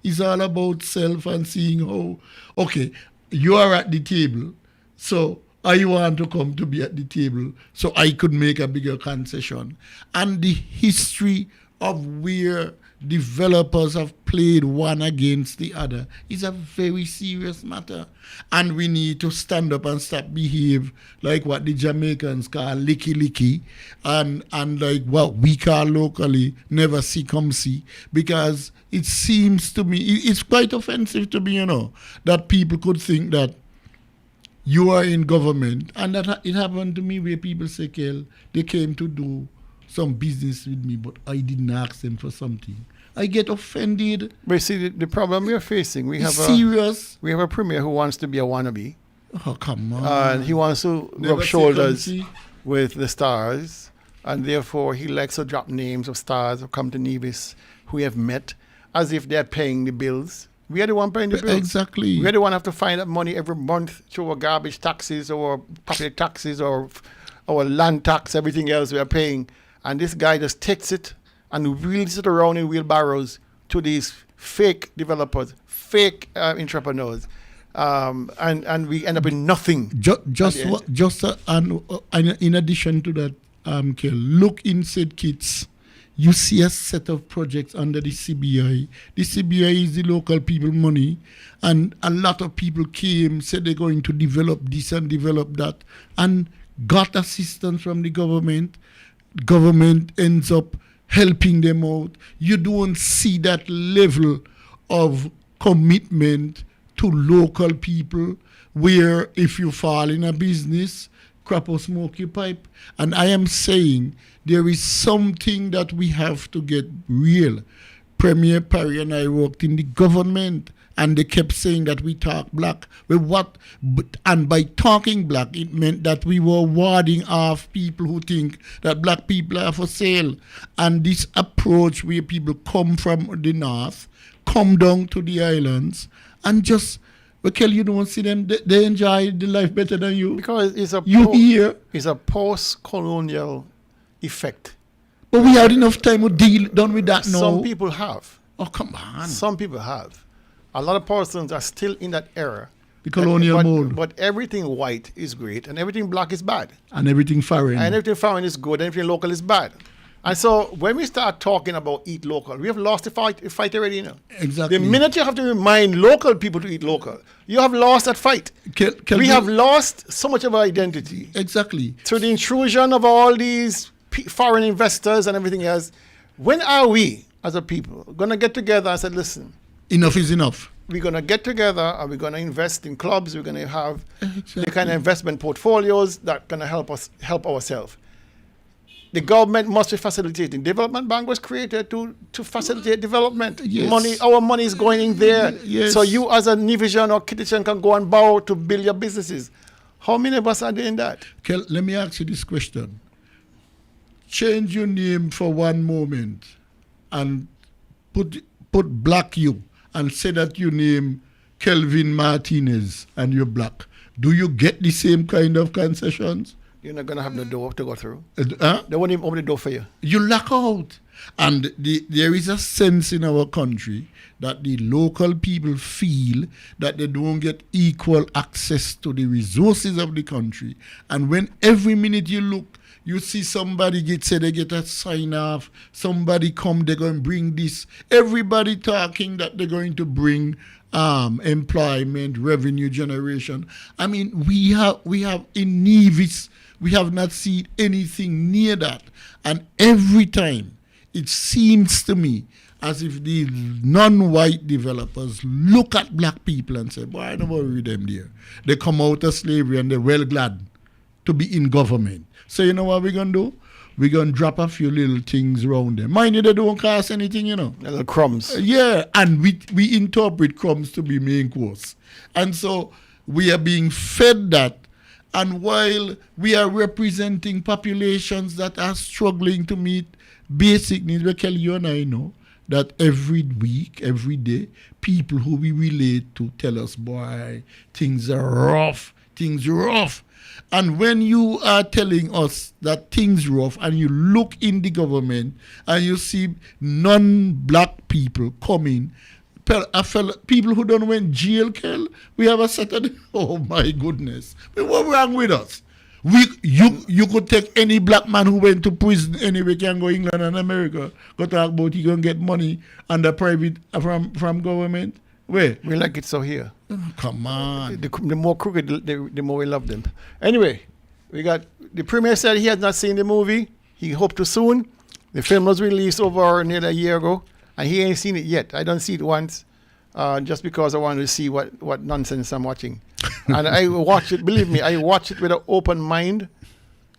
It's all about self and seeing how, okay, you are at the table, so I want to come to be at the table so I could make a bigger concession. And the history of where developers have played one against the other is a very serious matter. And we need to stand up and stop behave like what the Jamaicans call licky and like what we call locally never see come see, because it seems to me, it's quite offensive to me, that people could think that you are in government, and that it happened to me where people say, Kel, they came to do some business with me, but I didn't ask them for something. I get offended. But see, the problem we're facing, we have a premier who wants to be a wannabe. Oh, come on. And he wants to rub shoulders with the stars, and therefore he likes to drop names of stars who come to Nevis who we have met as if they're paying the bills. We are the one paying the bills. Exactly. We are the one have to find that money every month through our garbage taxes or property taxes or our land tax, everything else we are paying. And this guy just takes it and wheels it around in wheelbarrows to these fake developers, fake entrepreneurs. And we end up in nothing. In addition to that, Kel, look in St. Kitts. You see a set of projects under the CBI. The CBI is the local people money, and a lot of people came, said they're going to develop this and develop that, and got assistance from the government. Government ends up helping them out. You don't see that level of commitment to local people where if you fall in a business, crap or smoke your pipe. And I am saying there is something that we have to get real. Premier Parry and I worked in the government, and they kept saying that we talk black. And by talking black, it meant that we were warding off people who think that black people are for sale. And this approach where people come from the north, come down to the islands, and just, Kelly, you don't see them, they enjoy the life better than you. Because it's a post-colonial effect. But we had enough time to deal done with that now. Some people have. Oh, come on. Some people have. A lot of persons are still in that era. The colonial mode. But everything white is great and everything black is bad. And everything foreign. And everything foreign is good and everything local is bad. And so when we start talking about eat local, we have lost the fight already, Exactly. The minute you have to remind local people to eat local, you have lost that fight. We have lost so much of our identity. Exactly. Through the intrusion of all these foreign investors and everything else. When are we, as a people, going to get together and say, listen, enough is enough. We're going to get together and we're going to invest in clubs. We're going to have the kind of investment portfolios that going to help ourselves. The government must be facilitating. Development Bank was created to facilitate development. Yes. Our money is going in there. Yes. So you as a Nevisian or Kittitian can go and borrow to build your businesses. How many of us are doing that? Kel, let me ask you this question. Change your name for one moment and put black you and say that you name Kelvin Martinez and you're black, do you get the same kind of concessions? You're not going to have no door to go through. Huh? They won't even open the door for you. You lack out. And there is a sense in our country that the local people feel that they don't get equal access to the resources of the country. And when every minute you look, you see somebody they get a sign off, somebody come, they're going to bring this. Everybody talking that they're going to bring employment, revenue generation. I mean, we have in Nevis, we have not seen anything near that. And every time, it seems to me as if the non-white developers look at black people and say, boy, I don't worry with them there. They come out of slavery and they're well glad to be in government. So you know what we're going to do? We're going to drop a few little things around them. Mind you, they don't cost anything, you know. Little crumbs. Yeah, and we interpret crumbs to be main course. And so we are being fed that. And while we are representing populations that are struggling to meet basic needs, because you and I know that every week, every day, people who we relate to tell us, boy, things are rough, things rough. And when you are telling us that things rough and you look in the government and you see non-black people coming, people who don't went jail, we have a Saturday. Oh my goodness. But what's wrong with us? You could take any black man who went to prison anyway, can go England and America, go talk about he gonna get money under private from government. Where? We like it so here. Oh, come on. The more crooked, the more we love them. Anyway, we got the premier said he has not seen the movie. He hoped to soon. The film was released over nearly a year ago, and he ain't seen it yet. I don't see it once, just because I wanted to see what nonsense I'm watching. And I watch it, believe me, I watch it with an open mind,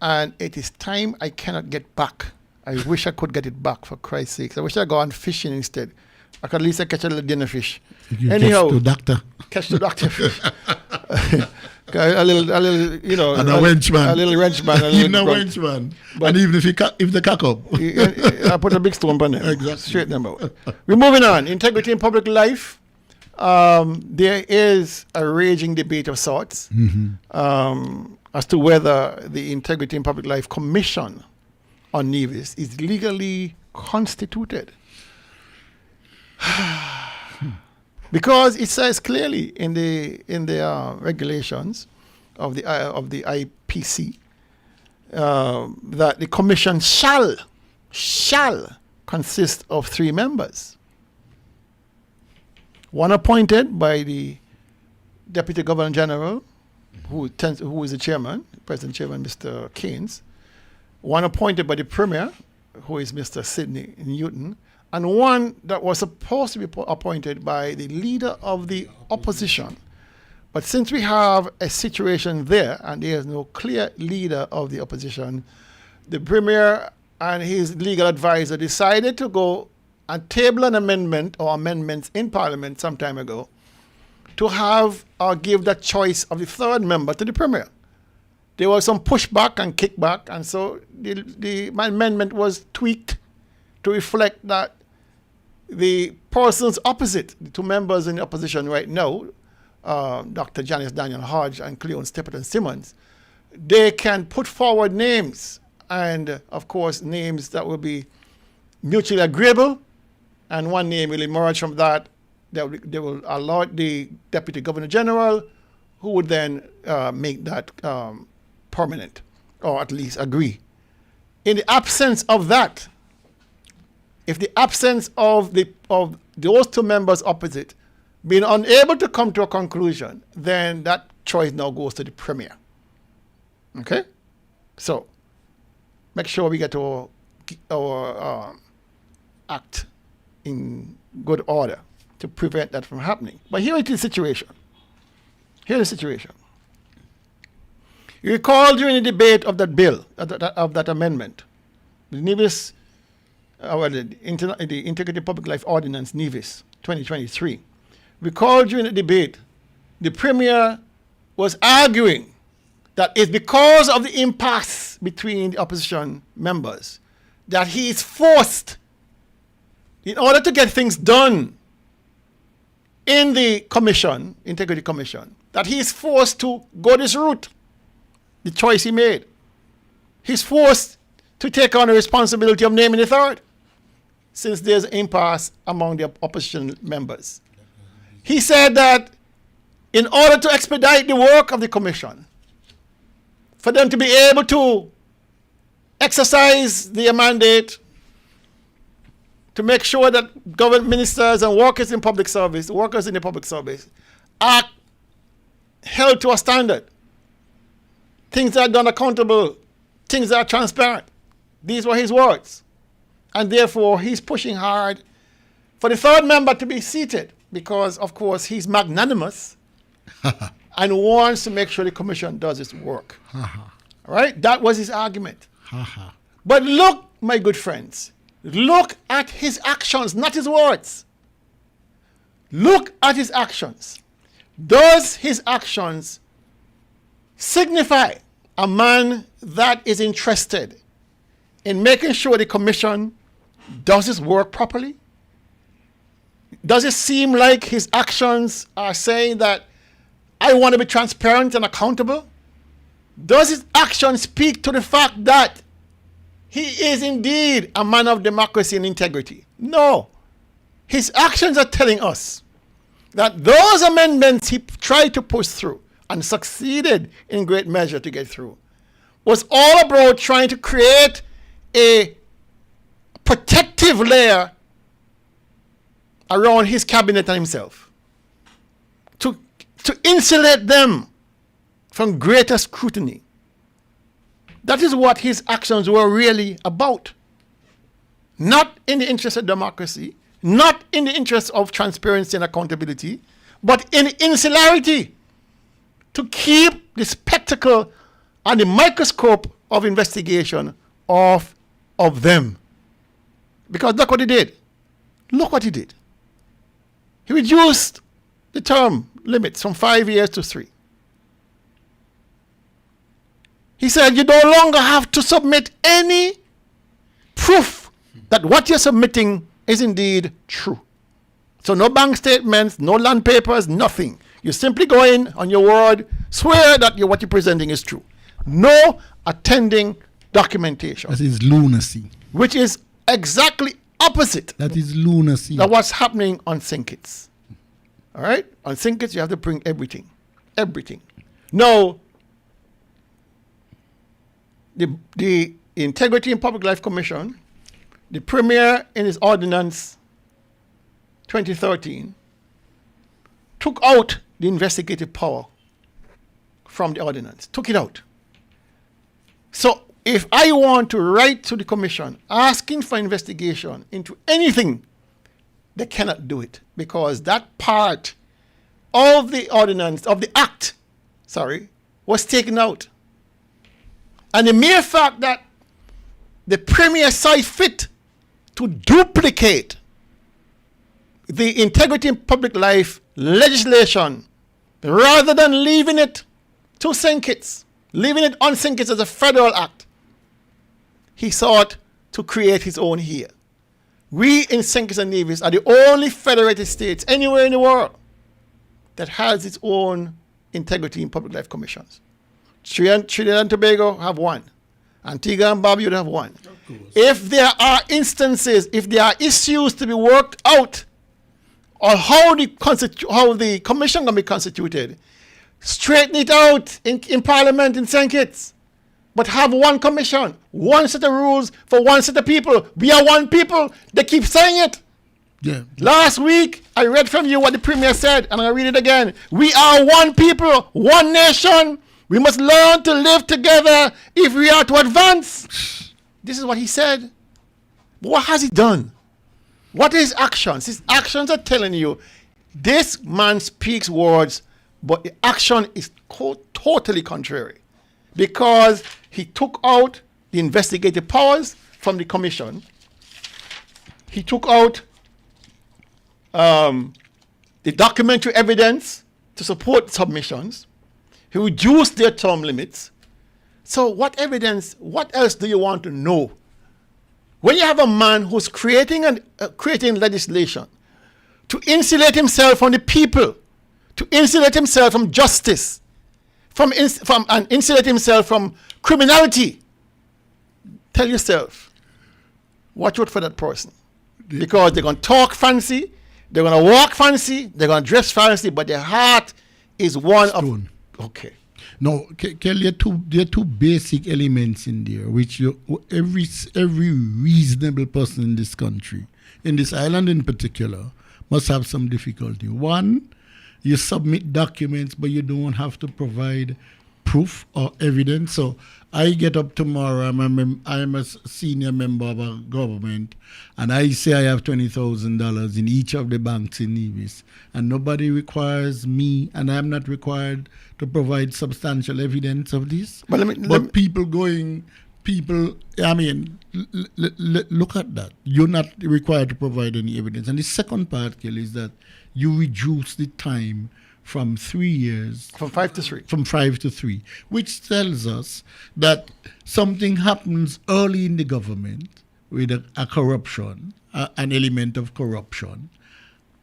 and it is time I cannot get back. I wish I could get it back, for Christ's sake. I wish I'd gone fishing instead. I could at least catch a little dinner fish. Anyhow, catch the doctor fish. a little, you know. And a wenchman. A little wrenchman. Even a wenchman. And even if they cock up. I put a big stone on them. Exactly. Straighten them out. We're moving on. Integrity in public life. There is a raging debate of sorts as to whether the Integrity in Public Life Commission on Nevis is legally constituted. Because it says clearly in the regulations of the IPC that the commission shall consist of 3 members. One appointed by the Deputy Governor General, who is the chairman, President Chairman Mr. Keynes. One appointed by the Premier, who is Mr. Sidney Newton. And one that was supposed to be appointed by the leader of the opposition. But since we have a situation there, and there is no clear leader of the opposition, the Premier and his legal advisor decided to go and table an amendment or amendments in Parliament some time ago to have or give that choice of the 3rd member to the Premier. There was some pushback and kickback, and so the amendment was tweaked to reflect that the persons opposite, the 2 members in the opposition right now, Dr. Janice Daniel Hodge and Cleon Stepperton Simmons, they can put forward names, and of course names that will be mutually agreeable, and one name will emerge from that. They will allow the Deputy Governor General, who would then make that permanent, or at least agree. In the absence of that, if the absence of those 2 members opposite being unable to come to a conclusion, then that choice now goes to the Premier. Okay? So, make sure we get our act in good order to prevent that from happening. But here is the situation. Here's the situation. You recall during the debate of that bill, of that amendment, the Nevis, the Integrity Public Life Ordinance, Nevis, 2023. Recall during the debate, the Premier was arguing that it's because of the impasse between the opposition members that he is forced in order to get things done in the commission, Integrity Commission, that he is forced to go this route, the choice he made. He's forced to take on the responsibility of naming the third, since there's impasse among the opposition members. He said that in order to expedite the work of the commission, for them to be able to exercise their mandate, to make sure that government ministers and workers in public service, workers in the public service, are held to a standard. Things are done accountable, things are transparent. These were his words. And therefore, he's pushing hard for the third member to be seated because, of course, he's magnanimous and wants to make sure the commission does its work. All right? That was his argument. But look, my good friends, look at his actions, not his words. Look at his actions. Does his actions signify a man that is interested in making sure the commission does its work properly? Does it seem like his actions are saying that I want to be transparent and accountable? Does his actions speak to the fact that he is indeed a man of democracy and integrity? No. His actions are telling us that those amendments he tried to push through and succeeded in great measure to get through was all about trying to create a protective layer around his cabinet and himself to insulate them from greater scrutiny. That is what his actions were really about. Not in the interest of democracy, not in the interest of transparency and accountability, but in insularity, to keep the spectacle and the microscope of investigation off of them. Because look what he did. Look what he did. He reduced the term limits from 5 years to 3. He said you no longer have to submit any proof that what you're submitting is indeed true. So no bank statements, no land papers, nothing. You simply go in on your word, swear that what you're presenting is true. No attending documentation. That is lunacy. Which is exactly opposite. That is lunacy. Of what's happening on Synkits. All right? On Synkits, you have to bring everything. Everything. Now, the Integrity in Public Life Commission, the Premier in his ordinance 2013 took out the investigative power from the ordinance, took it out. So if I want to write to the commission asking for investigation into anything, they cannot do it because that part of the ordinance, of the act, was taken out. And the mere fact that the Premier saw fit to duplicate the Integrity in Public Life legislation rather than leaving it to Synkits, leaving it on Synkits as a federal act, he sought to create his own here. We in Synkits and Nevis are the only federated states anywhere in the world that has its own Integrity in Public Life commissions. Trinidad and Tobago have one. Antigua and Barbuda have one. If there are instances, if there are issues to be worked out on how the commission can be constituted, straighten it out in Parliament in Synkits. But have one commission, one set of rules for one set of people. We are one people. They keep saying it. Yeah. Last week, I read from you what the Premier said, and I'll read it again. We are one people, one nation. We must learn to live together if we are to advance. This is what he said. But what has he done? What are his actions? His actions are telling you this man speaks words, but the action is totally contrary. Because he took out the investigative powers from the commission. He took out the documentary evidence to support submissions. He reduced their term limits. So what evidence, what else do you want to know When you have a man who's creating legislation to insulate himself from the people, to insulate himself from justice, and insulate himself from criminality, tell yourself, watch out for that person. Because they're going to talk fancy, they're going to walk fancy, they're going to dress fancy, but their heart is one Stone. of... Okay. No, Kelly, there are two basic elements in there, which every reasonable person in this country, in this island in particular, must have some difficulty. One, you submit documents, but you don't have to provide proof or evidence. So I get up tomorrow, I'm a senior member of a government, and I say I have $20,000 in each of the banks in Nevis, and nobody requires me, and I'm not required to provide substantial evidence of this. But I mean, look at that. You're not required to provide any evidence. And the second part, Kelly, is that you reduce the time from 3 years. From 5 to 3. From 5 to 3, which tells us that something happens early in the government with a corruption, an element of corruption.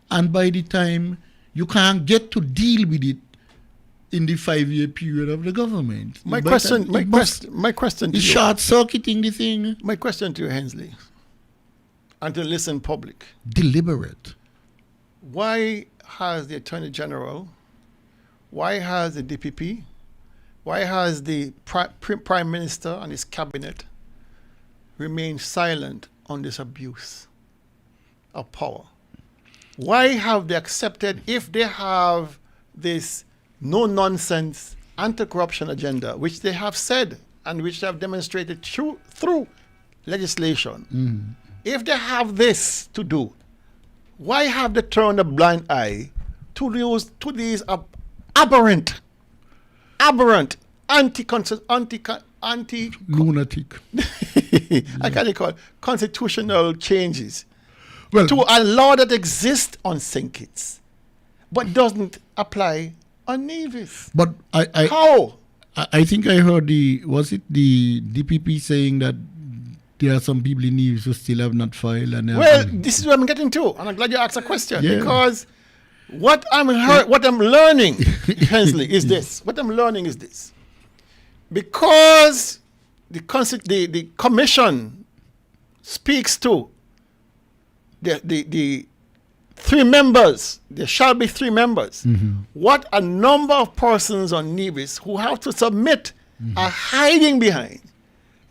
And by the time you can't get to deal with it in the 5-year period of the government. My question to you. Short-circuiting the thing. My question to you, Hensley, and to listen public. Deliberate. Why has the Attorney General, why has the DPP, why has the Prime Minister and his cabinet remained silent on this abuse of power? Why have they accepted, if they have this no-nonsense anti-corruption agenda, which they have said and which they have demonstrated through legislation, if they have this to do, why have they turned a blind eye to these aberrant, lunatic, I can't call it constitutional changes to a law that exists on St. Kitts, but doesn't apply on Nevis? But how? I think I heard the DPP saying that there are some people in Nevis who still have not filed. This is what I'm getting to, and I'm glad you asked a question, because what I'm learning, Hensley, is this. What I'm learning is this. Because the commission speaks to the 3 members, there shall be 3 members. What a number of persons on Nevis who have to submit are hiding behind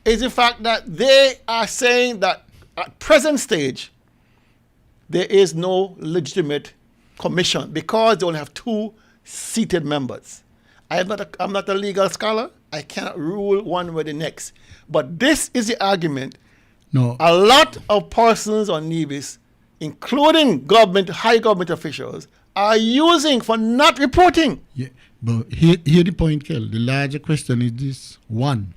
is the fact that they are saying that at present stage there is no legitimate commission because they only have 2 seated members. I'm not a legal scholar. I cannot rule one way or the next. But this is the argument. No. A lot of persons on Nevis, including high government officials, are using for not reporting. Yeah, but here the point, Kel. The larger question is this. One,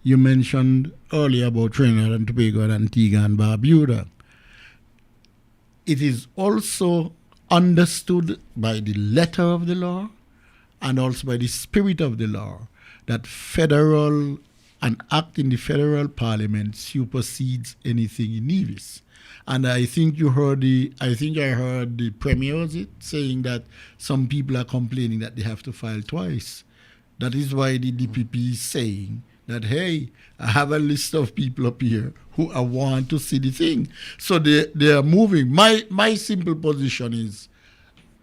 you mentioned earlier about Trinidad and Tobago, Antigua and Barbuda. It is also understood by the letter of the law and also by the spirit of the law that an act in the federal parliament supersedes anything in Nevis. And I think I heard the Premier saying that some people are complaining that they have to file twice. That is why the DPP is saying that, hey, I have a list of people up here who I want to see the thing. So they are moving. My simple position is,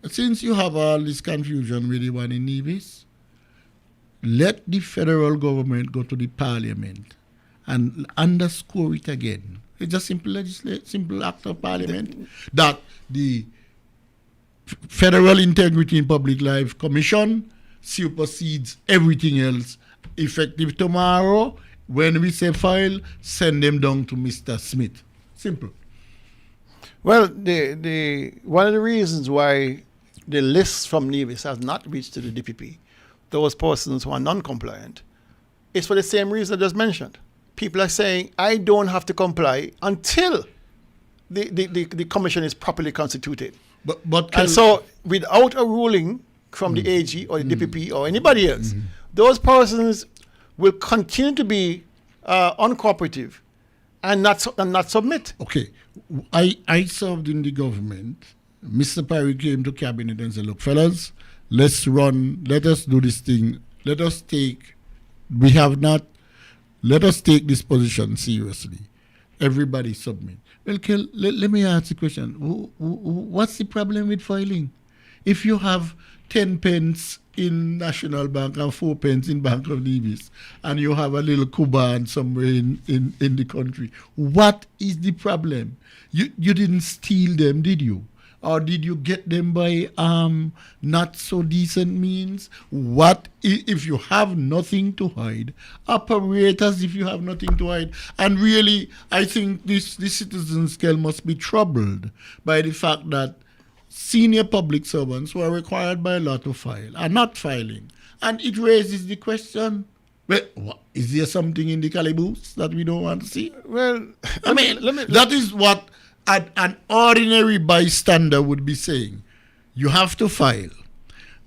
since you have all this confusion with the one in Nevis, let the federal government go to the parliament and underscore it again. It's a simple act of parliament that the Federal Integrity in Public Life Commission supersedes everything else. Effective tomorrow, when we say file, send them down to Mr. Smith. Simple. Well, the one of the reasons why the list from Nevis has not reached to the DPP, those persons who are non-compliant, is for the same reason I just mentioned. People are saying, I don't have to comply until the commission is properly constituted. And so, without a ruling from the AG or the DPP or anybody else, those persons will continue to be uncooperative and not submit. Okay, I served in the government. Mr. Perry came to cabinet and said, look, fellas, let us do this thing. Let us take this position seriously. Everybody submit. Well, let me ask the question. What's the problem with filing? If you have 10 pence in National Bank and 4 pence in Bank of Nevis, and you have a little Cuban somewhere in the country, what is the problem? You didn't steal them, did you? Or did you get them by not so decent means? What if you have nothing to hide? Operate as if you have nothing to hide. And really, I think this citizen scale must be troubled by the fact that senior public servants who are required by law to file are not filing. And it raises the question, well, is there something in the calaboose that we don't want to see? Well, that is what an ordinary bystander would be saying. You have to file.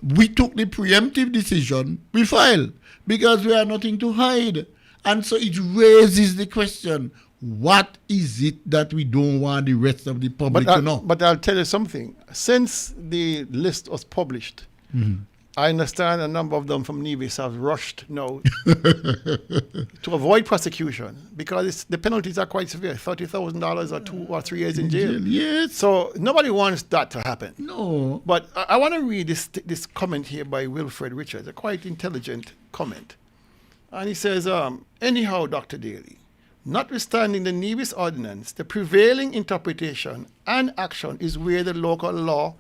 We took the preemptive decision, we file, because we have nothing to hide. And so it raises the question, what is it that we don't want the rest of the public to know? But I'll tell you something. Since the list was published, I understand a number of them from Nevis have rushed now to avoid prosecution because the penalties are quite severe, $30,000 or 2 or 3 years in jail. Yes. So nobody wants that to happen. No. But I want to read this comment here by Wilfred Richards, a quite intelligent comment. And he says, anyhow, Dr. Daly, notwithstanding the Nevis Ordinance, the prevailing interpretation and action is where the local law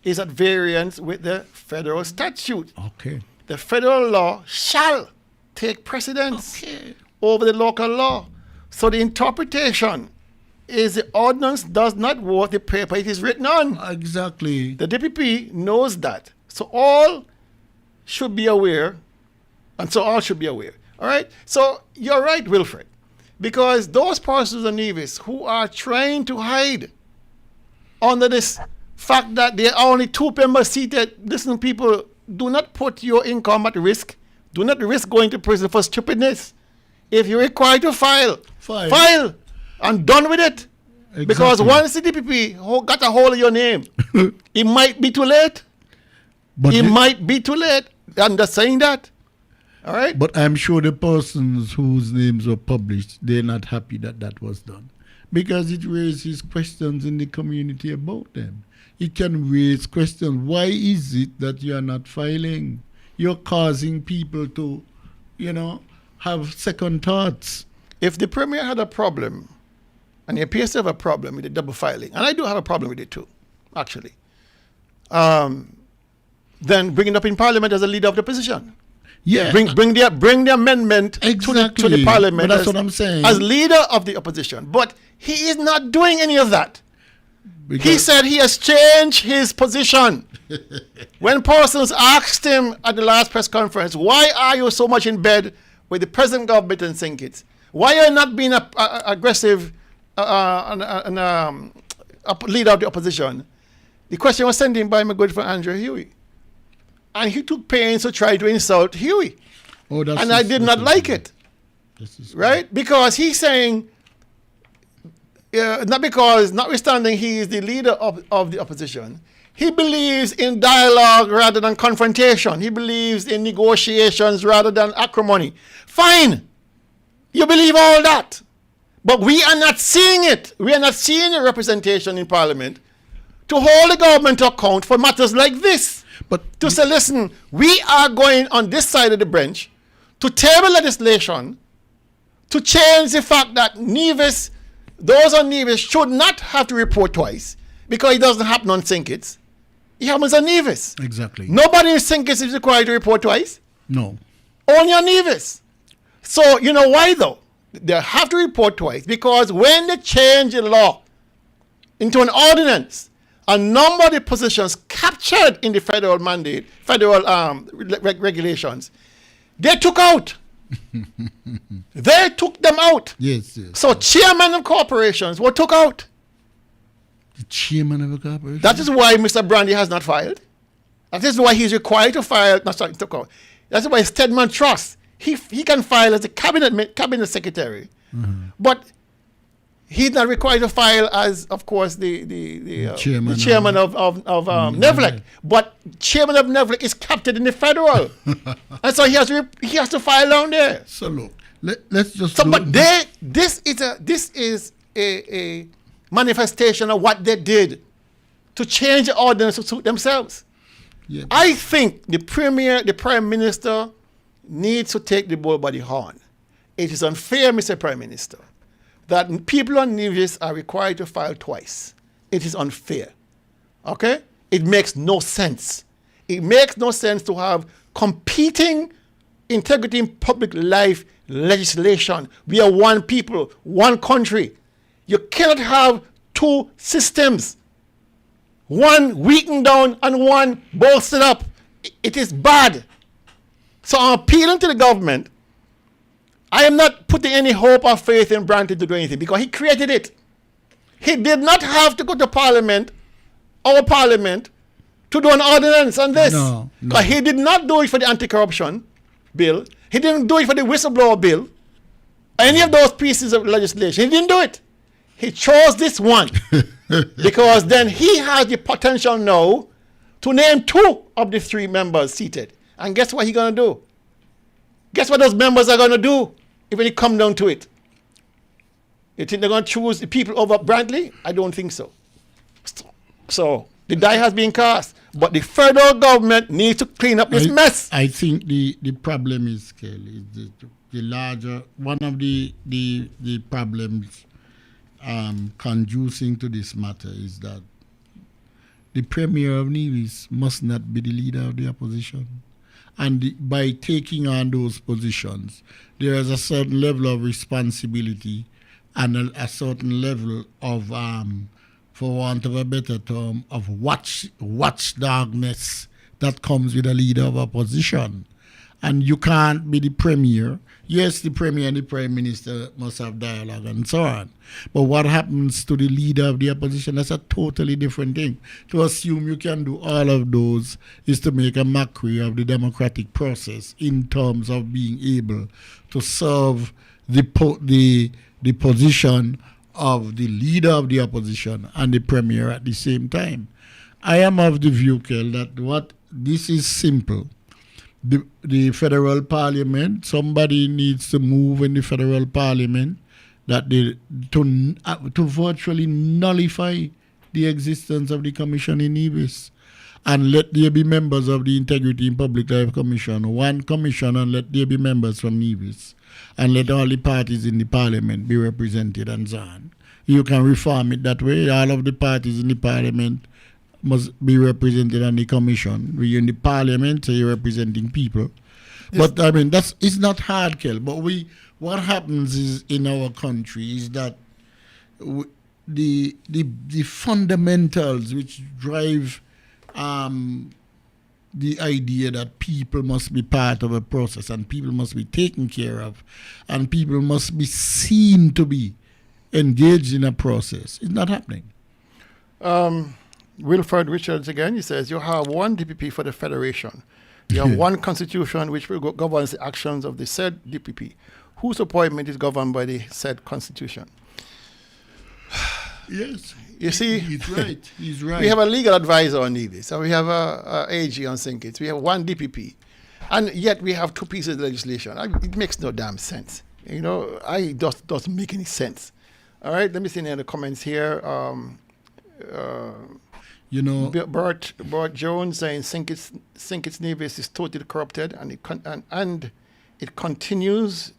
is at variance with the federal statute. Okay. The federal law shall take precedence over the local law. So the interpretation is the ordinance does not worth the paper it is written on. Exactly. The DPP knows that. So all should be aware, and so all should be aware. All right? So you're right, Wilfred, because those persons in Nevis who are trying to hide under this fact that there are only 2 members seated, listen, people, do not put your income at risk. Do not risk going to prison for stupidness. If you're required to file. And done with it. Exactly. Because once the DPP got a hold of your name, it might be too late. Might be too late. I'm just saying that. All right? But I'm sure the persons whose names were published, they're not happy that that was done. Because it raises questions in the community about them. It can raise questions. Why is it that you are not filing? You're causing people to, have second thoughts. If the Premier had a problem, and he appears to have a problem with the double filing, and I do have a problem with it too, actually, then bring it up in Parliament as a leader of the opposition. Yeah. Bring the amendment to the Parliament. But that's what I'm saying. As leader of the opposition. But he is not doing any of that. He said he has changed his position. When persons asked him at the last press conference, why are you so much in bed with the present government and St. Kitts? Why are you not being aggressive leader of the opposition? The question was sent in by my good friend Andrew Huey. And he took pains to try to insult Huey. And I did not like it. Right? Because he's saying, notwithstanding he is the leader of the opposition, he believes in dialogue rather than confrontation. He believes in negotiations rather than acrimony. Fine. You believe all that. But we are not seeing it. We are not seeing a representation in Parliament to hold the government to account for matters like this. But to say, listen, we are going on this side of the bench to table legislation to change the fact that Nevis, those on Nevis should not have to report twice because it doesn't happen on St. Kitts. It happens on Nevis. Exactly. Nobody in St. Kitts is required to report twice. No. Only on Nevis. So, you know why though? They have to report twice because when they change the law into an ordinance, a number of the positions captured in the federal mandate, federal regulations, they took out. They took them out. Yes. So chairman of corporations were took out. The chairman of a corporation? That is why Mr. Brandy has not filed. That is why he's required to file. Took out. That's why Stedman Trust, he can file as a cabinet secretary. Mm-hmm. But He's not required to file as, of course, the chairman of NEVLEC. But chairman of NEVLEC is captured in the federal. And so he has to file down there. So look, let's just this is a manifestation of what they did to change the ordinance to suit themselves. Yeah. I think the prime minister needs to take the bull by the horn. It is unfair, Mr. Prime Minister, that people on Nevis are required to file twice. It is unfair. Okay? It makes no sense. It makes no sense to have competing integrity in public life legislation. We are one people, one country. You cannot have two systems. One weakened down and one bolstered up. It is bad. So I'm appealing to the government. I am not putting any hope or faith in Branton to do anything because he created it. He did not have to go to Parliament, our Parliament, to do an ordinance on this. No. But he did not do it for the anti-corruption bill. He didn't do it for the whistleblower bill. Any of those pieces of legislation. He didn't do it. He chose this one because then he has the potential now to name 2 of the 3 members seated. And guess what he's going to do? Guess what those members are going to do if it come down to it? You think they're going to choose the people over Brantley? I don't think so. So the die has been cast. But the federal government needs to clean up this mess. I think the problem is, Kelly, the larger, one of the problems conducing to this matter is that the Premier of Nevis must not be the leader of the opposition. And by taking on those positions, there is a certain level of responsibility and a certain level of, for want of a better term, of watchdogness that comes with a leader of opposition. And you can't be the Premier. Yes, the Premier and the Prime Minister must have dialogue and so on. But what happens to the leader of the opposition, that's a totally different thing. To assume you can do all of those is to make a mockery of the democratic process in terms of being able to serve the position of the leader of the opposition and the Premier at the same time. I am of the view, Kel, that this is simple. The federal parliament, somebody needs to move in the federal parliament to virtually nullify the existence of the commission in Nevis and let there be members of the Integrity in Public Life Commission, one commission, and let there be members from Nevis and let all the parties in the parliament be represented and so on. You can reform it that way. All of the parties in the parliament must be represented on the commission. We're in the parliament, so you're representing people. Yes. But I mean, it's not hard, Kel. But what happens is in our country is that the fundamentals which drive the idea that people must be part of a process and people must be taken care of and people must be seen to be engaged in a process is not happening. Wilfred Richards again, he says, you have one DPP for the Federation. You have one constitution which governs the actions of the said DPP, whose appointment is governed by the said constitution. Yes. You see? He's right. He's right. We have a legal advisor on Nevis, and we have a AG on St. Kitts. We have one DPP. And yet we have 2 pieces of legislation. It makes no damn sense. You know, it doesn't make any sense. All right, let me see any other comments here. Bert Jones saying St. Kitts Nevis is totally corrupted, and it continues.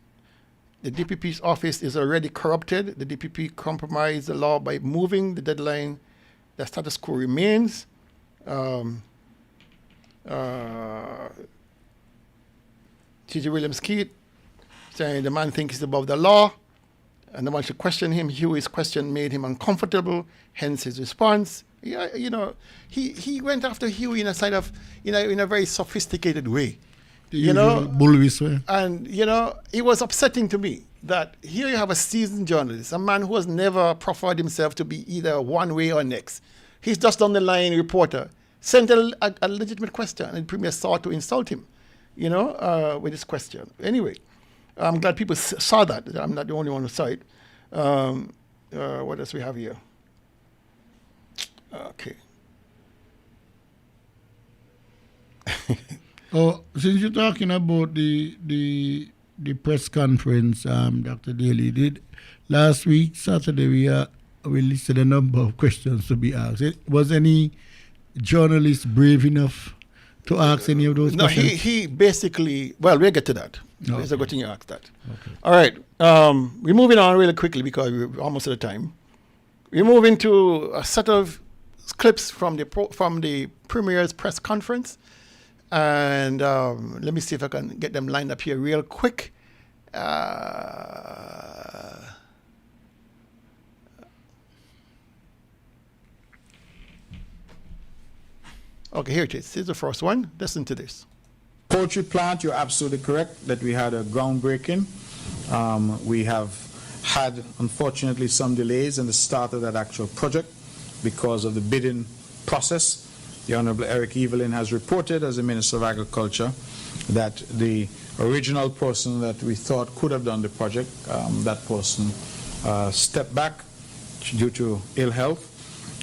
The DPP's office is already corrupted. The DPP compromised the law by moving the deadline. The status quo remains. T.J. Williams Keith saying the man thinks he's above the law, and the one should question him. Huey's question made him uncomfortable, hence his response. Yeah, you know, he went after Huey in a very sophisticated way. Bullish way. And, it was upsetting to me that here you have a seasoned journalist, a man who has never profiled himself to be either one way or next. He's just on the line reporter, sent a legitimate question, and the Premier sought to insult him, with this question. Anyway, I'm glad people saw that. I'm not the only one who saw it. What else we have here? Okay. Oh, since you're talking about the press conference, Dr. Daly did last week, Saturday, we listed a number of questions to be asked. Was any journalist brave enough to ask any of those questions? No, he basically, well, we'll get to that. Okay. It's a good thing you asked that. Okay. All right. We're moving on really quickly because we're almost out of time. We're moving to a set of clips from the Premier's press conference. And let me see if I can get them lined up here real quick. Okay, here it is. Here's the first one. Listen to this. Poultry plant, you're absolutely correct that we had a groundbreaking. We have had, unfortunately, some delays in the start of that actual project because of the bidding process. The Honorable Eric Evelyn has reported as the Minister of Agriculture that the original person that we thought could have done the project, that person stepped back due to ill health.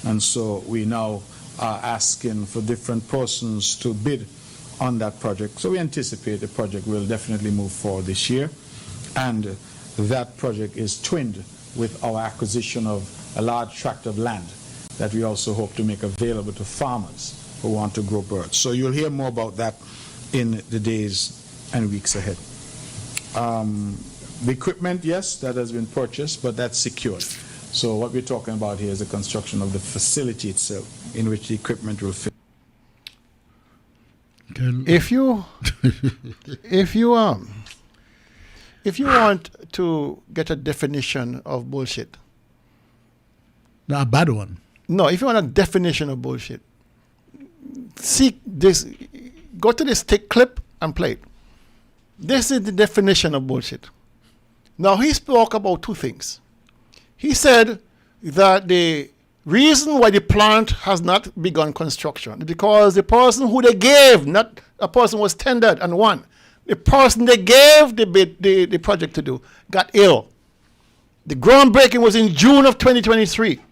And so we now are asking for different persons to bid on that project. So we anticipate the project will definitely move forward this year. And that project is twinned with our acquisition of a large tract of land that we also hope to make available to farmers who want to grow birds. So you'll hear more about that in the days and weeks ahead. The equipment, yes, that has been purchased, but that's secured. So what we're talking about here is the construction of the facility itself in which the equipment will fit. If you want to get a definition of bullshit, not a bad one. No, if you want a definition of bullshit, seek this. Go to this tick clip and play it. This is the definition of bullshit. Now he spoke about two things. He said that the reason why the plant has not begun construction is because the person who they gave, not a person was tendered and won, the person they gave the project to do got ill. The groundbreaking was in June of 2023.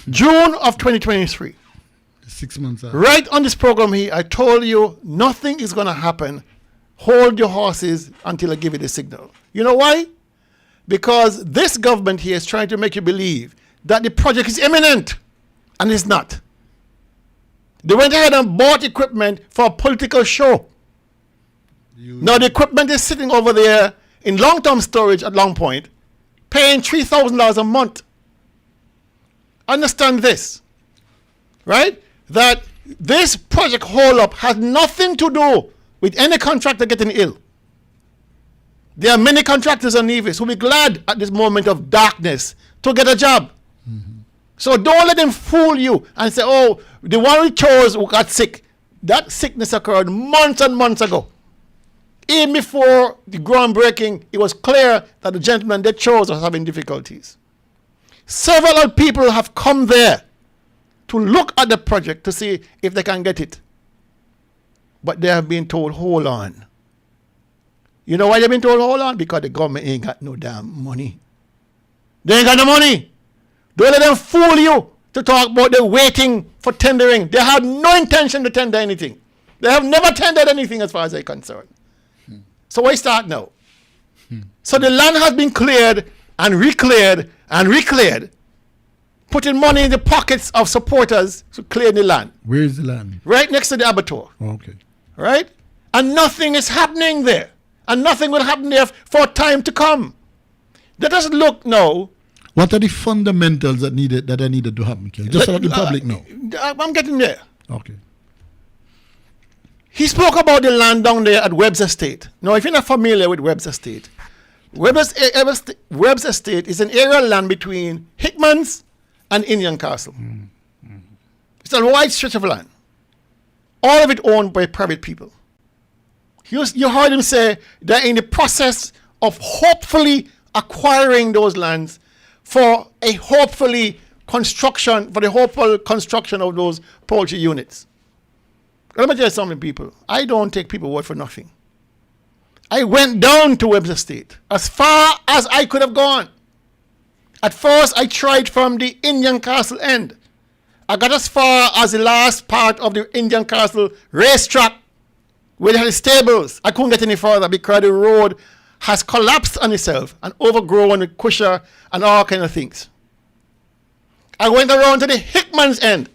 June of 2023. 6 months out. Right on this program here, I told you nothing is going to happen. Hold your horses until I give you the signal. You know why? Because this government here is trying to make you believe that the project is imminent, and it's not. They went ahead and bought equipment for a political show. Now the equipment is sitting over there in long-term storage at Long Point, paying $3,000 a month. Understand this, right? That this project hold-up has nothing to do with any contractor getting ill. There are many contractors on Nevis who will be glad at this moment of darkness to get a job. Mm-hmm. So don't let them fool you and say, oh, the one we chose who got sick. That sickness occurred months and months ago. Even before the groundbreaking, it was clear that the gentleman they chose was having difficulties. Several people have come there to look at the project to see if they can get it. But they have been told, hold on. You know why they've been told, hold on? Because the government ain't got no damn money. They ain't got no money. Don't let them fool you to talk about they're waiting for tendering. They have no intention to tender anything. They have never tendered anything as far as they're concerned. So why start now? So the land has been cleared and recleared and recleared, putting money in the pockets of supporters to clear the land. Where is the land? Right next to the abattoir. Okay. Right? And nothing is happening there. And nothing will happen there for time to come. Let us look now. What are the fundamentals that are needed to happen, Kel? Just so that the public know. I'm getting there. Okay. He spoke about the land down there at Webb's Estate. Now, if you're not familiar with Webb's Estate, Webb's Estate is an area of land between Hickman's and Indian Castle. It's a wide stretch of land. All of it owned by private people. You heard him say they're in the process of hopefully acquiring those lands for the hopeful construction of those poultry units. Let me tell you something, people. I don't take people's word for nothing. I went down to Webb's Estate as far as I could have gone. At first, I tried from the Indian Castle end. I got as far as the last part of the Indian Castle racetrack where they had the stables. I couldn't get any further because the road has collapsed on itself and overgrown with cushion and all kind of things. I went around to the Hickman's end,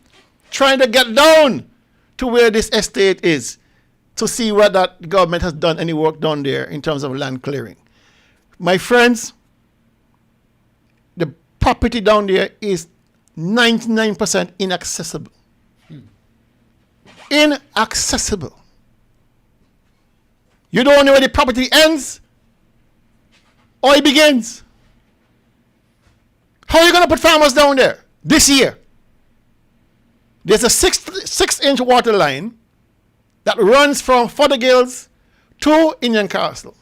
trying to get down to where this estate is to see whether the government has done any work down there in terms of land clearing. My friends, the property down there is 99% inaccessible. Inaccessible. You don't know where the property ends or it begins. How are you going to put farmers down there this year? There's a 6-inch water line that runs from Fothergills to Indian Castle.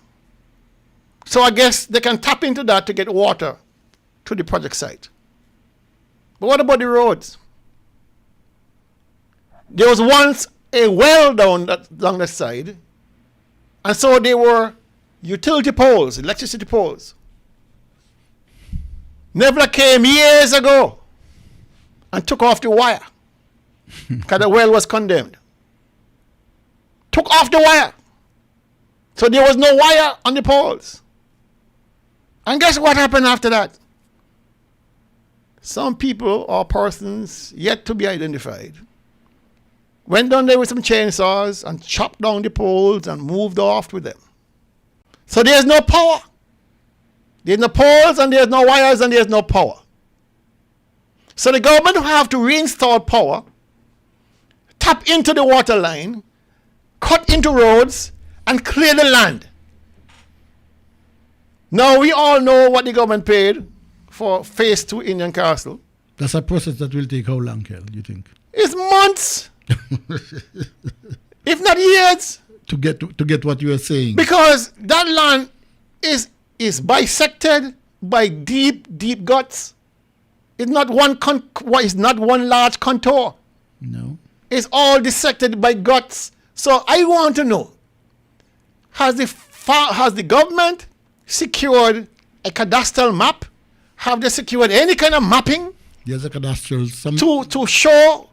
So I guess they can tap into that to get water to the project site. But what about the roads? There was once a well down that side, and so there were utility poles, electricity poles. Neville came years ago and took off the wire because the well was condemned. Took off the wire. So there was no wire on the poles. And guess what happened after that? Some people or persons yet to be identified went down there with some chainsaws and chopped down the poles and moved off with them. So there's no power. There's no poles and there's no wires and there's no power. So the government will have to reinstall power, tap into the water line, cut into roads, and clear the land. Now we all know what the government paid for phase 2 Indian Castle. That's a process that will take how long, Kel, you think? It's months, if not years. To get what you are saying. Because that land is bisected by deep guts. It's not one large contour. No. It's all dissected by guts. So I want to know, has the government secured a cadastral map? Have they secured any kind of mapping? There's a cadastral to show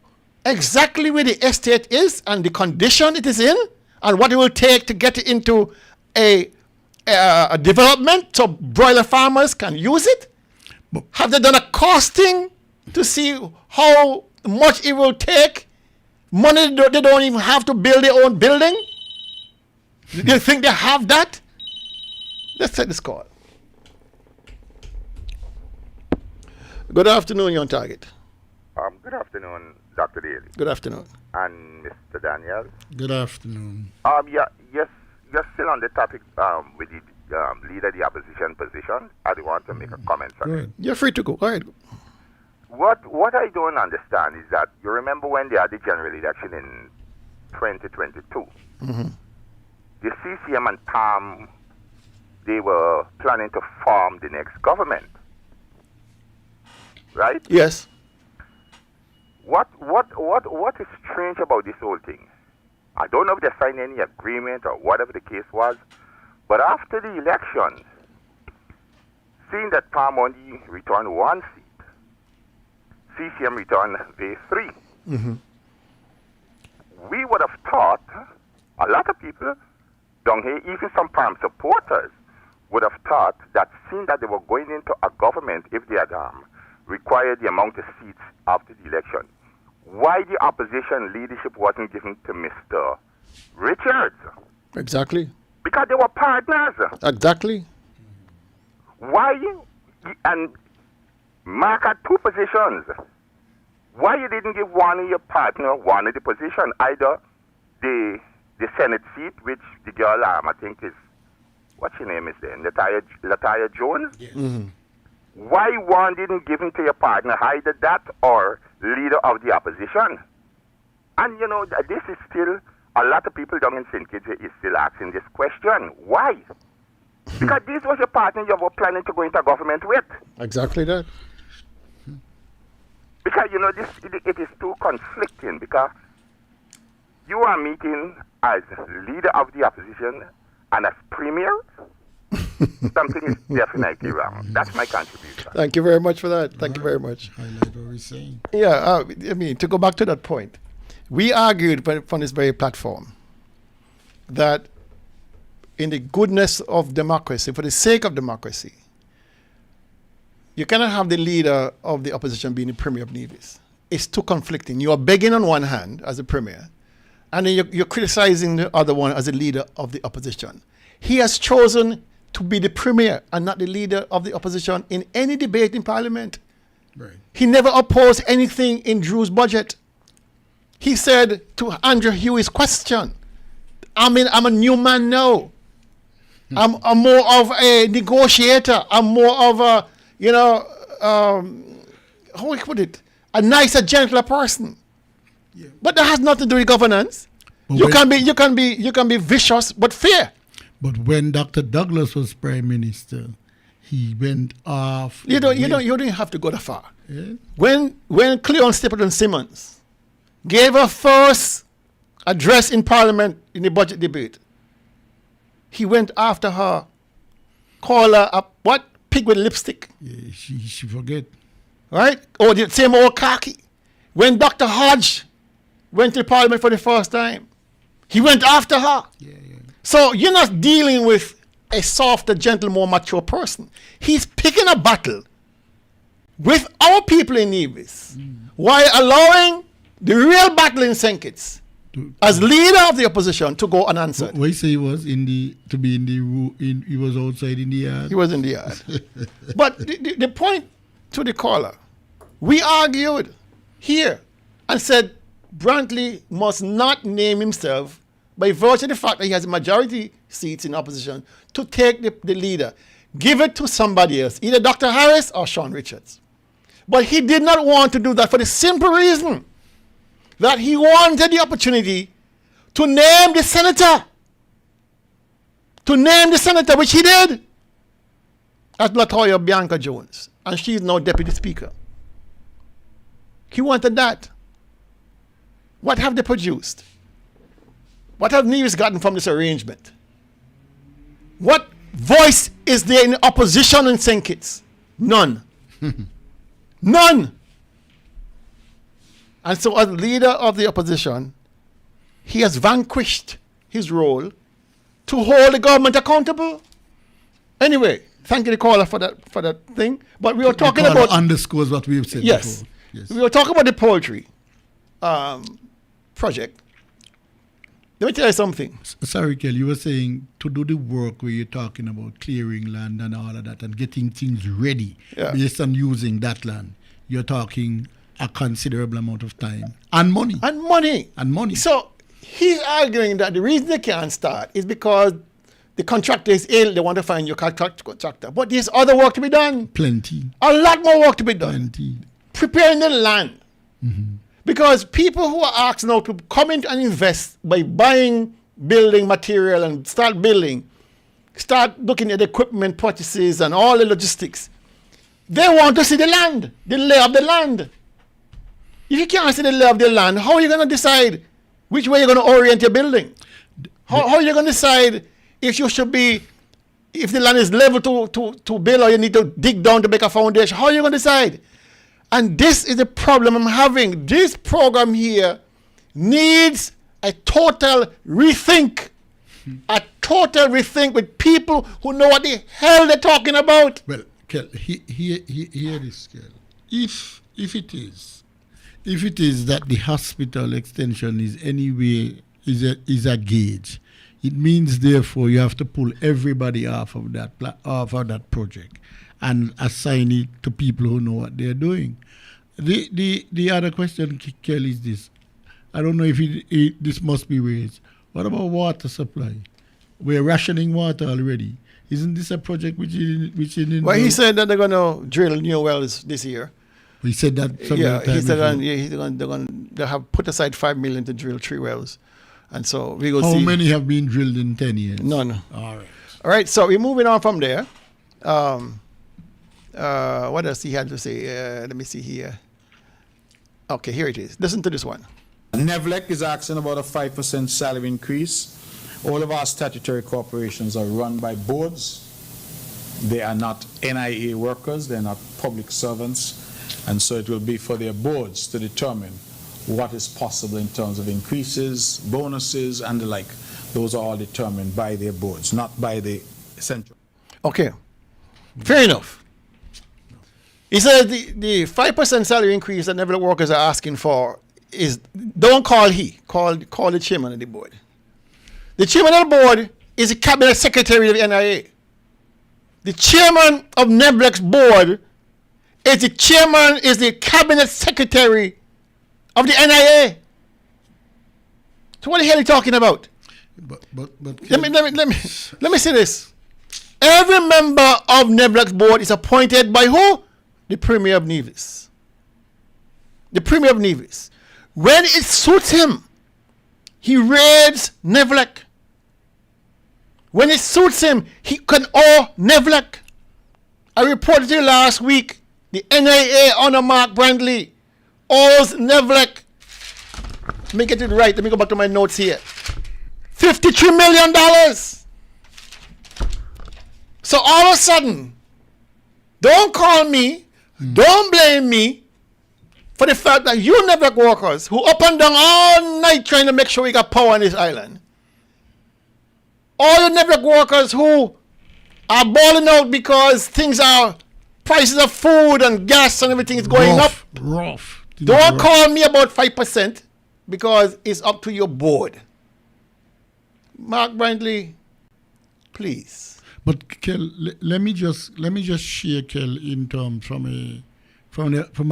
exactly where the estate is and the condition it is in and what it will take to get it into a development so broiler farmers can use it? Have they done a costing to see how much it will take? Money they don't even have to build their own building? Do you think they have that? Let's take this call. Good afternoon, you're on target. Good afternoon, Dr. Daly. Good afternoon. And Mr. Daniel. Good afternoon. Yes, you're still on the topic with the leader of the opposition position. I do want to make a comment on it. You're free to go. Go ahead. What I don't understand is that you remember when they had the general election in 2022. Mm-hmm. The CCM and PAM, they were planning to form the next government. Right? Yes. What is strange about this whole thing? I don't know if they signed any agreement or whatever the case was, but after the election, seeing that PAM only returned one seat, CCM returned the 3. Mm-hmm. We would have thought, a lot of people down here, even some PAM supporters, would have thought that seeing that they were going into a government, if they had required the amount of seats after the election, why the opposition leadership wasn't given to Mr. Richards? Exactly. Because they were partners. Exactly. Why? And Mark had 2 positions. Why you didn't give one of your partner one of the position? Either the Senate seat, which the girl, I think is, what's her name is then? Lataya Jones? Yes. Mm-hmm. Why one didn't give it to your partner, either that or leader of the opposition? And you know, this is still, a lot of people down in St. Kitts is still asking this question. Why? Because this was your partner you were planning to go into government with. Exactly that. Because, you know, it is too conflicting, because you are meeting as leader of the opposition and as premier, something is definitely wrong. That's my contribution. Thank you very much for that. Thank you very much. Highlight what we're saying. Yeah, I mean, to go back to that point, we argued from this very platform that in the goodness of democracy, for the sake of democracy, you cannot have the leader of the opposition being the Premier of Nevis. It's too conflicting. You are begging on one hand as a Premier, and then you're criticizing the other one as a leader of the opposition. He has chosen to be the Premier and not the leader of the opposition in any debate in Parliament. Right. He never opposed anything in Drew's budget. He said to Andrew Hughes' question, I'm a new man now. I'm more of a negotiator. I'm more of a, how do you put it? A nicer, gentler person. Yeah. But that has nothing to do with governance. You can be vicious but fair. But when Dr. Douglas was Prime Minister, he went off. You don't have to go that far. Yeah. When Cleon Stapleton Simmons gave her first address in Parliament in the budget debate, he went after her, called her a pig with lipstick. Yeah, she forget. Right? Or the same old khaki. When Dr. Hodge went to Parliament for the first time, he went after her. Yeah. So you're not dealing with a softer, gentle, more mature person. He's picking a battle with our people in Nevis while allowing the real battle in St. Kitts as leader of the opposition to go unanswered. What you say he was he was outside in the yard? He was in the yard. But the point to the caller, we argued here and said Brantley must not name himself by virtue of the fact that he has majority seats in opposition to take the leader. Give it to somebody else, either Dr. Harris or Sean Richards. But he did not want to do that for the simple reason that he wanted the opportunity to name the senator. To name the senator, which he did. That's Latoya Bianca Jones. And she is now Deputy Speaker. He wanted that. What have they produced? What have Nevis gotten from this arrangement? What voice is there in opposition in St. Kitts? None. None. And so as leader of the opposition, he has vanquished his role to hold the government accountable. Anyway, thank you, the caller, for that thing. But we were talking about... underscores what we've said yes, before. Yes. We were talking about the poultry project. Let me tell you something. Sorry, Kel, you were saying to do the work where you're talking about clearing land and all of that and getting things ready based on using that land. You're talking a considerable amount of time and money. And money. And money. So he's arguing that the reason they can't start is because the contractor is ill. They want to find your contractor. But there's other work to be done. Plenty. A lot more work to be done. Plenty. Preparing the land. Mm-hmm. Because people who are asked now to come in and invest by buying building material and start building, start looking at equipment purchases and all the logistics, they want to see the land, the lay of the land. If you can't see the lay of the land, how are you going to decide which way you're going to orient your building? How are you going to decide if you should be, if the land is level to build or you need to dig down to make a foundation? How are you going to decide? And this is the problem I'm having. This program here needs a total rethink. A total rethink with people who know what the hell they're talking about. Well, Kel, hear this, Kel. If it is that the hospital extension is anyway is a gauge, it means therefore you have to pull everybody off of that project and assign it to people who know what they're doing. The other question, Kel, is this. I don't know if this must be raised. What about water supply? We're rationing water already. Isn't this a project which is well, he said that they're going to drill new wells this year. He said that he said they have put aside $5 million to drill 3 wells. And so we go see. How many have been drilled in 10 years? None. All right, so we're moving on from there. What else he had to say? Let me see here. Okay, here it is. Listen to this one. NEVLEC is asking about a 5% salary increase. All of our statutory corporations are run by boards They are not NIA workers, they're not public servants, and so it will be for their boards to determine what is possible in terms of increases, bonuses, and the like. Those are all determined by their boards, not by the central. Okay, fair enough. He said the 5% salary increase that Neville workers are asking for is, don't call call the chairman of the board. The chairman of the board is the cabinet secretary of the NIA. The chairman of Nevlec's board is the cabinet secretary of the NIA. So what the hell are you talking about? But let me say this. Every member of Nevlec's board is appointed by who? The Premier of Nevis. The Premier of Nevis. When it suits him, he raids Nevlec. When it suits him, he can owe Nevlec. I reported to you last week, the NIA under Mark Brandley owes Nevlec. Let me get it right. Let me go back to my notes here. $53 million. So all of a sudden, don't call me, don't blame me for the fact that you Nevlec workers who up and down all night trying to make sure we got power on this island, all the Nevlec workers who are balling out because prices of food and gas and everything is going up. Rough. Don't call me about 5% because it's up to your board. Mark Brantley, please. But Kel, let me just share, Kel, in terms from a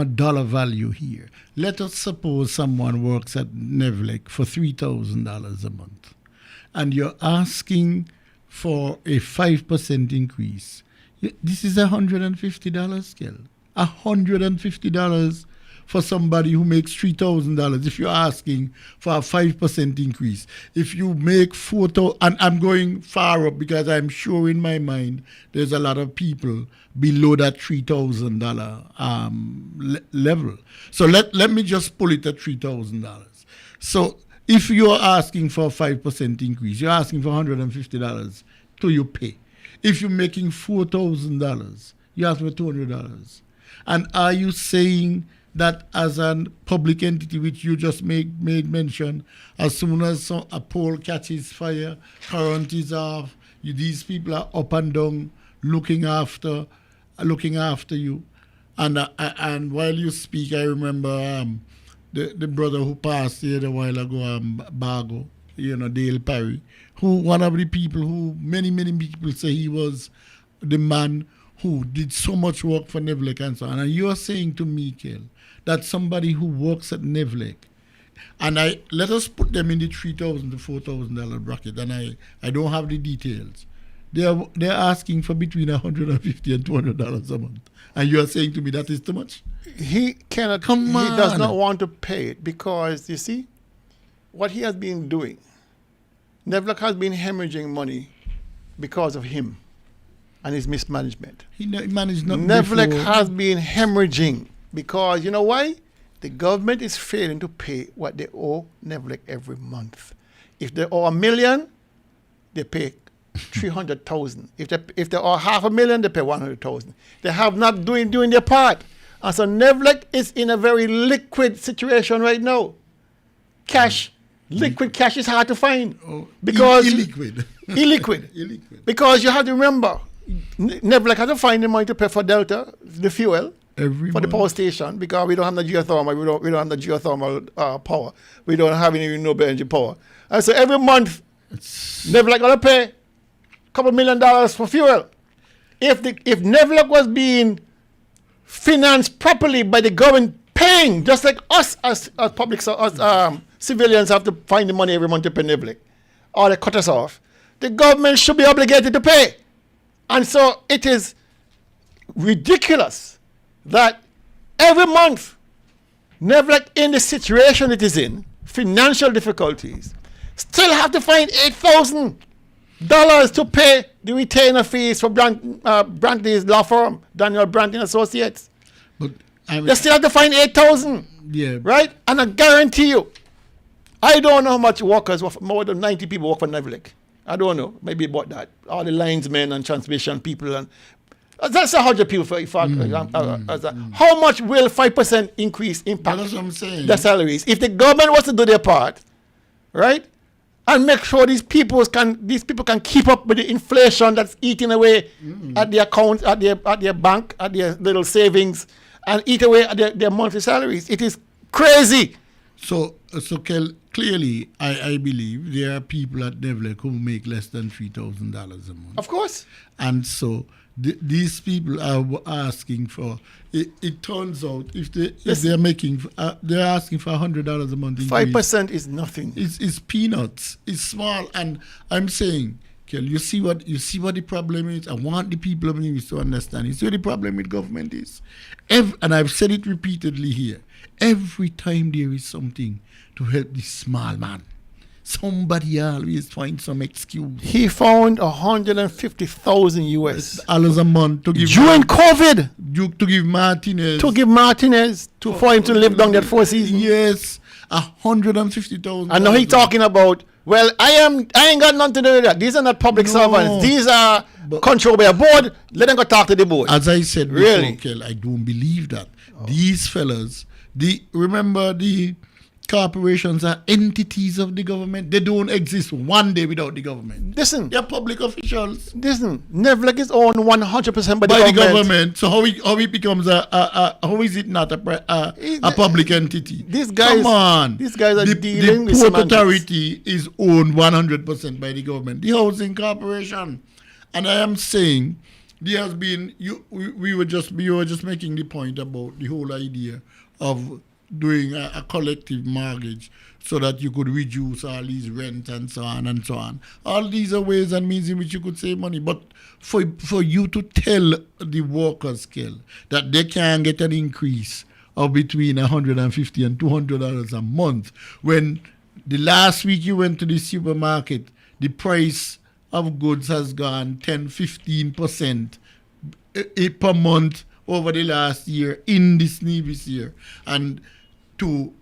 dollar value here. Let us suppose someone works at Nevlec for $3,000 a month, and you're asking for a 5% increase. This is $150, Kel. $150 for somebody who makes $3,000 if you're asking for a 5% increase. If you make $4,000, and I'm going far up because I'm sure in my mind there's a lot of people below that $3,000 level. So let me just pull it at $3,000. So if you're asking for a 5% increase, you're asking for $150 to your pay. If you're making $4,000, you ask for $200. And are you saying that as a public entity, which you just made mention, as soon as a pole catches fire, current is off, these people are up and down looking after you. And while you speak, I remember the brother who passed here a while ago, Bago, Dale Perry, who one of the people who many people say he was the man who did so much work for Nevlec and so on. And you are saying to me, Kel, that somebody who works at Nevlec, and let us put them in the $3,000 to $4,000 bracket, and I don't have the details. They're asking for between $150 and $200 a month, and you are saying to me that is too much. He cannot. Come on. He does not want to pay it because you see what he has been doing. Nevlec has been hemorrhaging money because of him and his mismanagement. He managed not Nevlec before. has been hemorrhaging because you know why? The government is failing to pay what they owe Nevlec every month. If they owe $1 million, they pay 300,000. If they owe $500,000, they pay 100,000. They have not doing their part, and so Nevlec is in a very liquid situation right now. Liquid cash is hard to find because illiquid. illiquid. Because you have to remember, Nevlec has to find the money to pay for Delta, the fuel. For the power station, because we don't have the geothermal, we don't have the geothermal power. We don't have any renewable energy power. And so every month, Nevlec got to pay a couple $1 million for fuel. If Nevlec was being financed properly by the government paying, just like us as public, civilians have to find the money every month to pay Nevlec, or they cut us off, the government should be obligated to pay. And so it is ridiculous that every month, Nevlec in the situation it is in, financial difficulties, still have to find $8,000 to pay the retainer fees for Brantley's law firm, Daniel Brantley Associates. But they still have to find $8,000. Yeah. Right? And I guarantee you, I don't know how much workers, more than 90 people work for Nevlec. I don't know, maybe about that. All the linesmen and transmission people, That's 100 people for how much will 5% increase impact That's what I'm saying. the salaries? If the government was to do their part, right, and make sure these people can keep up with the inflation that's eating away at their accounts, at their bank, at their little savings, and eat away at their monthly salaries. It is crazy. So clearly, I believe there are people at Devlek who make less than $3,000 a month. Of course. And so these people are asking for. It turns out if they're making, they're asking for $100 a month. 5% is nothing. It's peanuts. It's small, and I'm saying, Kel, you see what the problem is. I want the people of Nevis to understand. You see what the problem with government is, and I've said it repeatedly here. Every time there is something to help the small man, somebody always finds some excuse. He found $150,000 US dollars a month to give during COVID. To give Martinez. For him to live down that 4 seasons. Yes, $150,000. And now he talking about, well, I ain't got nothing to do with that. These are not public servants. These are controlled by a board. Let them go talk to the board. As I said really? before, Kel, I don't believe that. These fellas, remember the corporations are entities of the government. They don't exist one day without the government. Listen. They're public officials. Listen. Nevlek is owned 100% by the government. So how it becomes how is it not a public entity? These guys, come on. These guys are dealing with the Port Authority is owned 100% by the government. The Housing Corporation. And I am saying there has been you were just making the point about the whole idea of doing a collective mortgage so that you could reduce all these rent and so on and so on. All these are ways and means in which you could save money. But for you to tell the workers, Kel, that they can get an increase of between $150 and $200 a month, when the last week you went to the supermarket, the price of goods has gone 10-15% per month over the last year in this Nevis year. And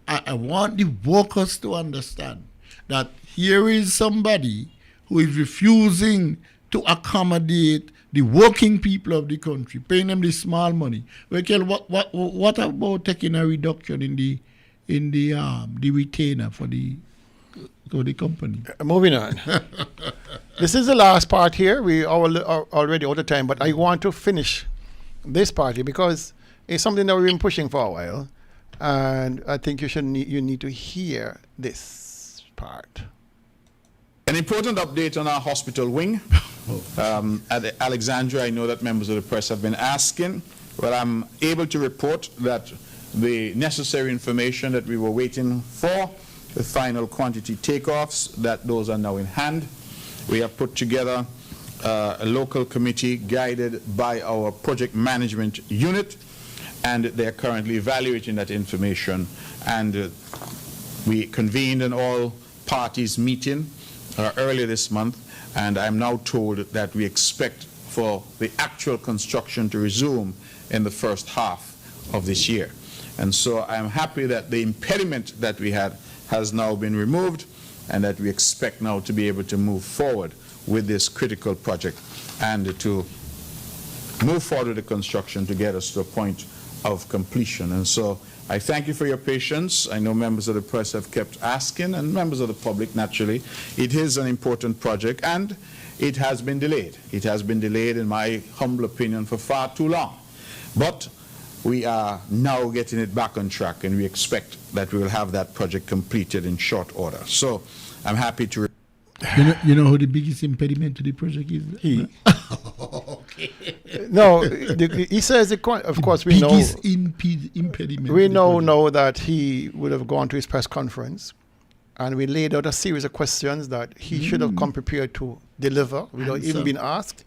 I want the workers to understand that here is somebody who is refusing to accommodate the working people of the country, paying them the small money. Well, what about taking a reduction in the retainer for the company? Moving on. This is the last part here. We are already out of time, but I want to finish this part here because it's something that we've been pushing for a while. And I think you need to hear this part. An important update on our hospital wing. At Alexandria, I know that members of the press have been asking. Well, I'm able to report that the necessary information that we were waiting for, the final quantity takeoffs, that those are now in hand. We have put together a local committee guided by our project management unit, and they're currently evaluating that information. And we convened an all parties meeting earlier this month, and I'm now told that we expect for the actual construction to resume in the first half of this year. And so I'm happy that the impediment that we had has now been removed, and that we expect now to be able to move forward with this critical project and to move forward with the construction to get us to a point of completion. And so I thank you for your patience. I know members of the press have kept asking, and members of the public, naturally. It is an important project, and it has been delayed. It has been delayed, in my humble opinion, for far too long. But we are now getting it back on track, and we expect that we will have that project completed in short order. So I'm happy to... You know who the biggest impediment to the project is? He. Okay. No, he says, of course, we know. Impediment. We know that he would have gone to his press conference, and we laid out a series of questions that he should have come prepared to deliver without even being asked.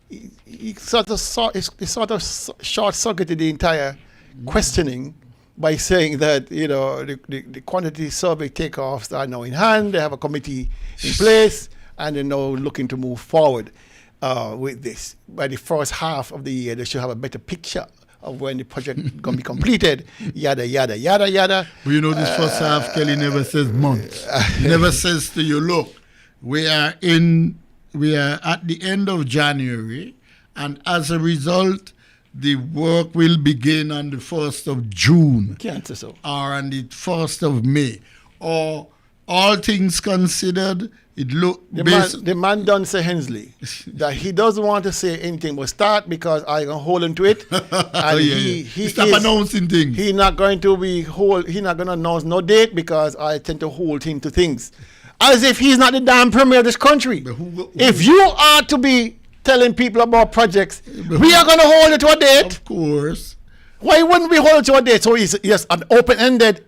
He sort of short-circuited the entire questioning by saying that, the quantity survey takeoffs are now in hand. They have a committee in place, and they're now looking to move forward with this. By the first half of the year, they should have a better picture of when the project is going to be completed, yada, yada, yada, yada. Well, this first half, Kelly never says months. He never says to you, look, we are at the end of January, And as a result, the work will begin on the 1st of June. Can't say so. Or on the 1st of May. Or all things considered, it look the man done say Hensley that he doesn't want to say anything but start because I can hold him to it. And he stop announcing things. He's not going to announce no date because I tend to hold him to things. As if he's not the damn premier of this country. Who, if you are to be telling people about projects, we are going to hold it to a date. Of course. Why wouldn't we hold it to a date? So it's an open-ended,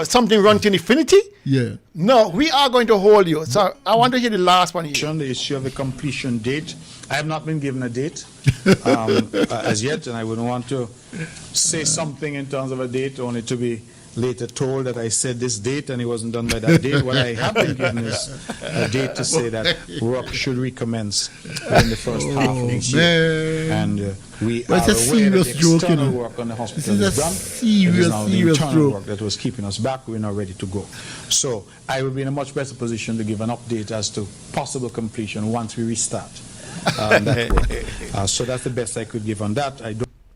something run to infinity? Yeah. No, we are going to hold you. So I want to hear the last one here. On the issue of the completion date, I have not been given a date as yet, and I wouldn't want to say something in terms of a date only to be later told that I said this date and it wasn't done by that date. What I have been given is a date to say that work should recommence in the first half of next year. And we are aware that the external work on the hospital is done. It is now the internal work that was keeping us back. We're now ready to go. So I will be in a much better position to give an update as to possible completion once we restart that work. So that's the best I could give on that.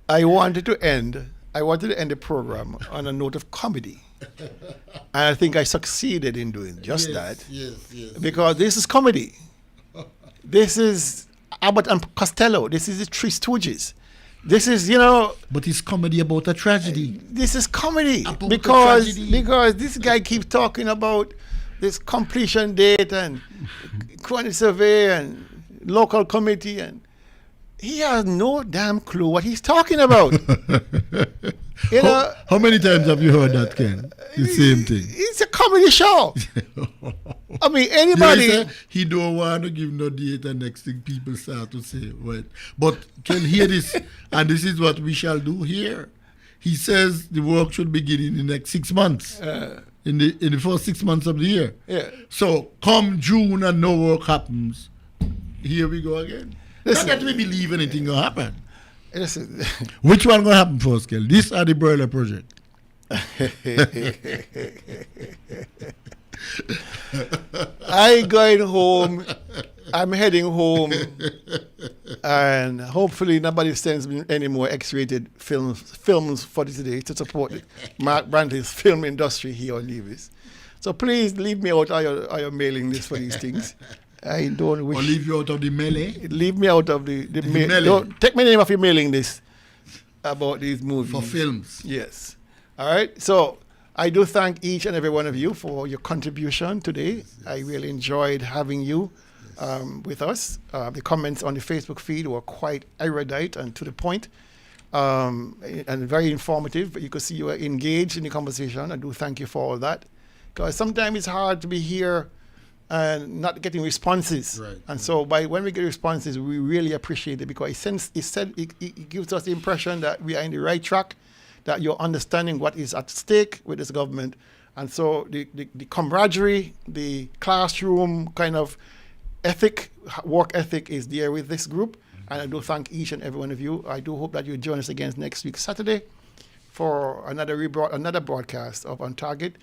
I wanted to end the program on a note of comedy. And I think I succeeded in doing just that. Yes. Because this is comedy. This is Abbott and Costello. This is the Three Stooges. This is, But it's comedy about a tragedy. This is comedy. Because this guy keeps talking about this completion date and quantity survey and local committee, and he has no damn clue what he's talking about. How many times have you heard that, Ken? The same thing. It's a comedy show. I mean, anybody. He don't want to give no date, and next thing people start to say, well. But Ken, hear this, and this is what we shall do here. He says the work should begin in the next 6 months. In the first 6 months of the year. Yeah. So come June and no work happens. Here we go again. Listen, not that we believe anything will happen. Listen. Which one going to happen first, Kel? This or the Broiler Project? I'm going home. I'm heading home. And hopefully nobody sends me any more X-rated films for today to support Mark Brantley's film industry here on Levis. So please leave me out of your mailing list for these things. I don't wish. Or leave you out of the melee? Leave me out of the melee. Don't take my name off your mailing list about these movies. For films. Yes. All right. So I do thank each and every one of you for your contribution today. Yes. I really enjoyed having you with us. The comments on the Facebook feed were quite erudite and to the point and very informative. You could see you were engaged in the conversation. I do thank you for all that. Because sometimes it's hard to be here and not getting responses. Right. And so when we get responses, we really appreciate it because it gives us the impression that we are in the right track, that you're understanding what is at stake with this government. And so the camaraderie, the classroom kind of work ethic is there with this group. And I do thank each and every one of you. I do hope that you join us again next week, Saturday, for another broadcast of On Target.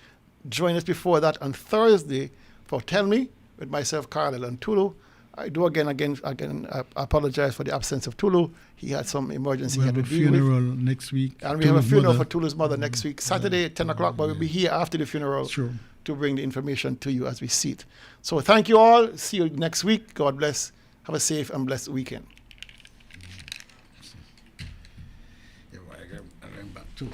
Join us before that on Thursday for Tell Me with myself, Carlisle, and Tulu. I do again apologize for the absence of Tulu. He had some emergency he had to deal with. We have a funeral next week. And we have a funeral for Tulu's mother next week, Saturday at 10 o'clock, but we'll be here after the funeral to bring the information to you as we see it. So thank you all. See you next week. God bless. Have a safe and blessed weekend. I'm back too.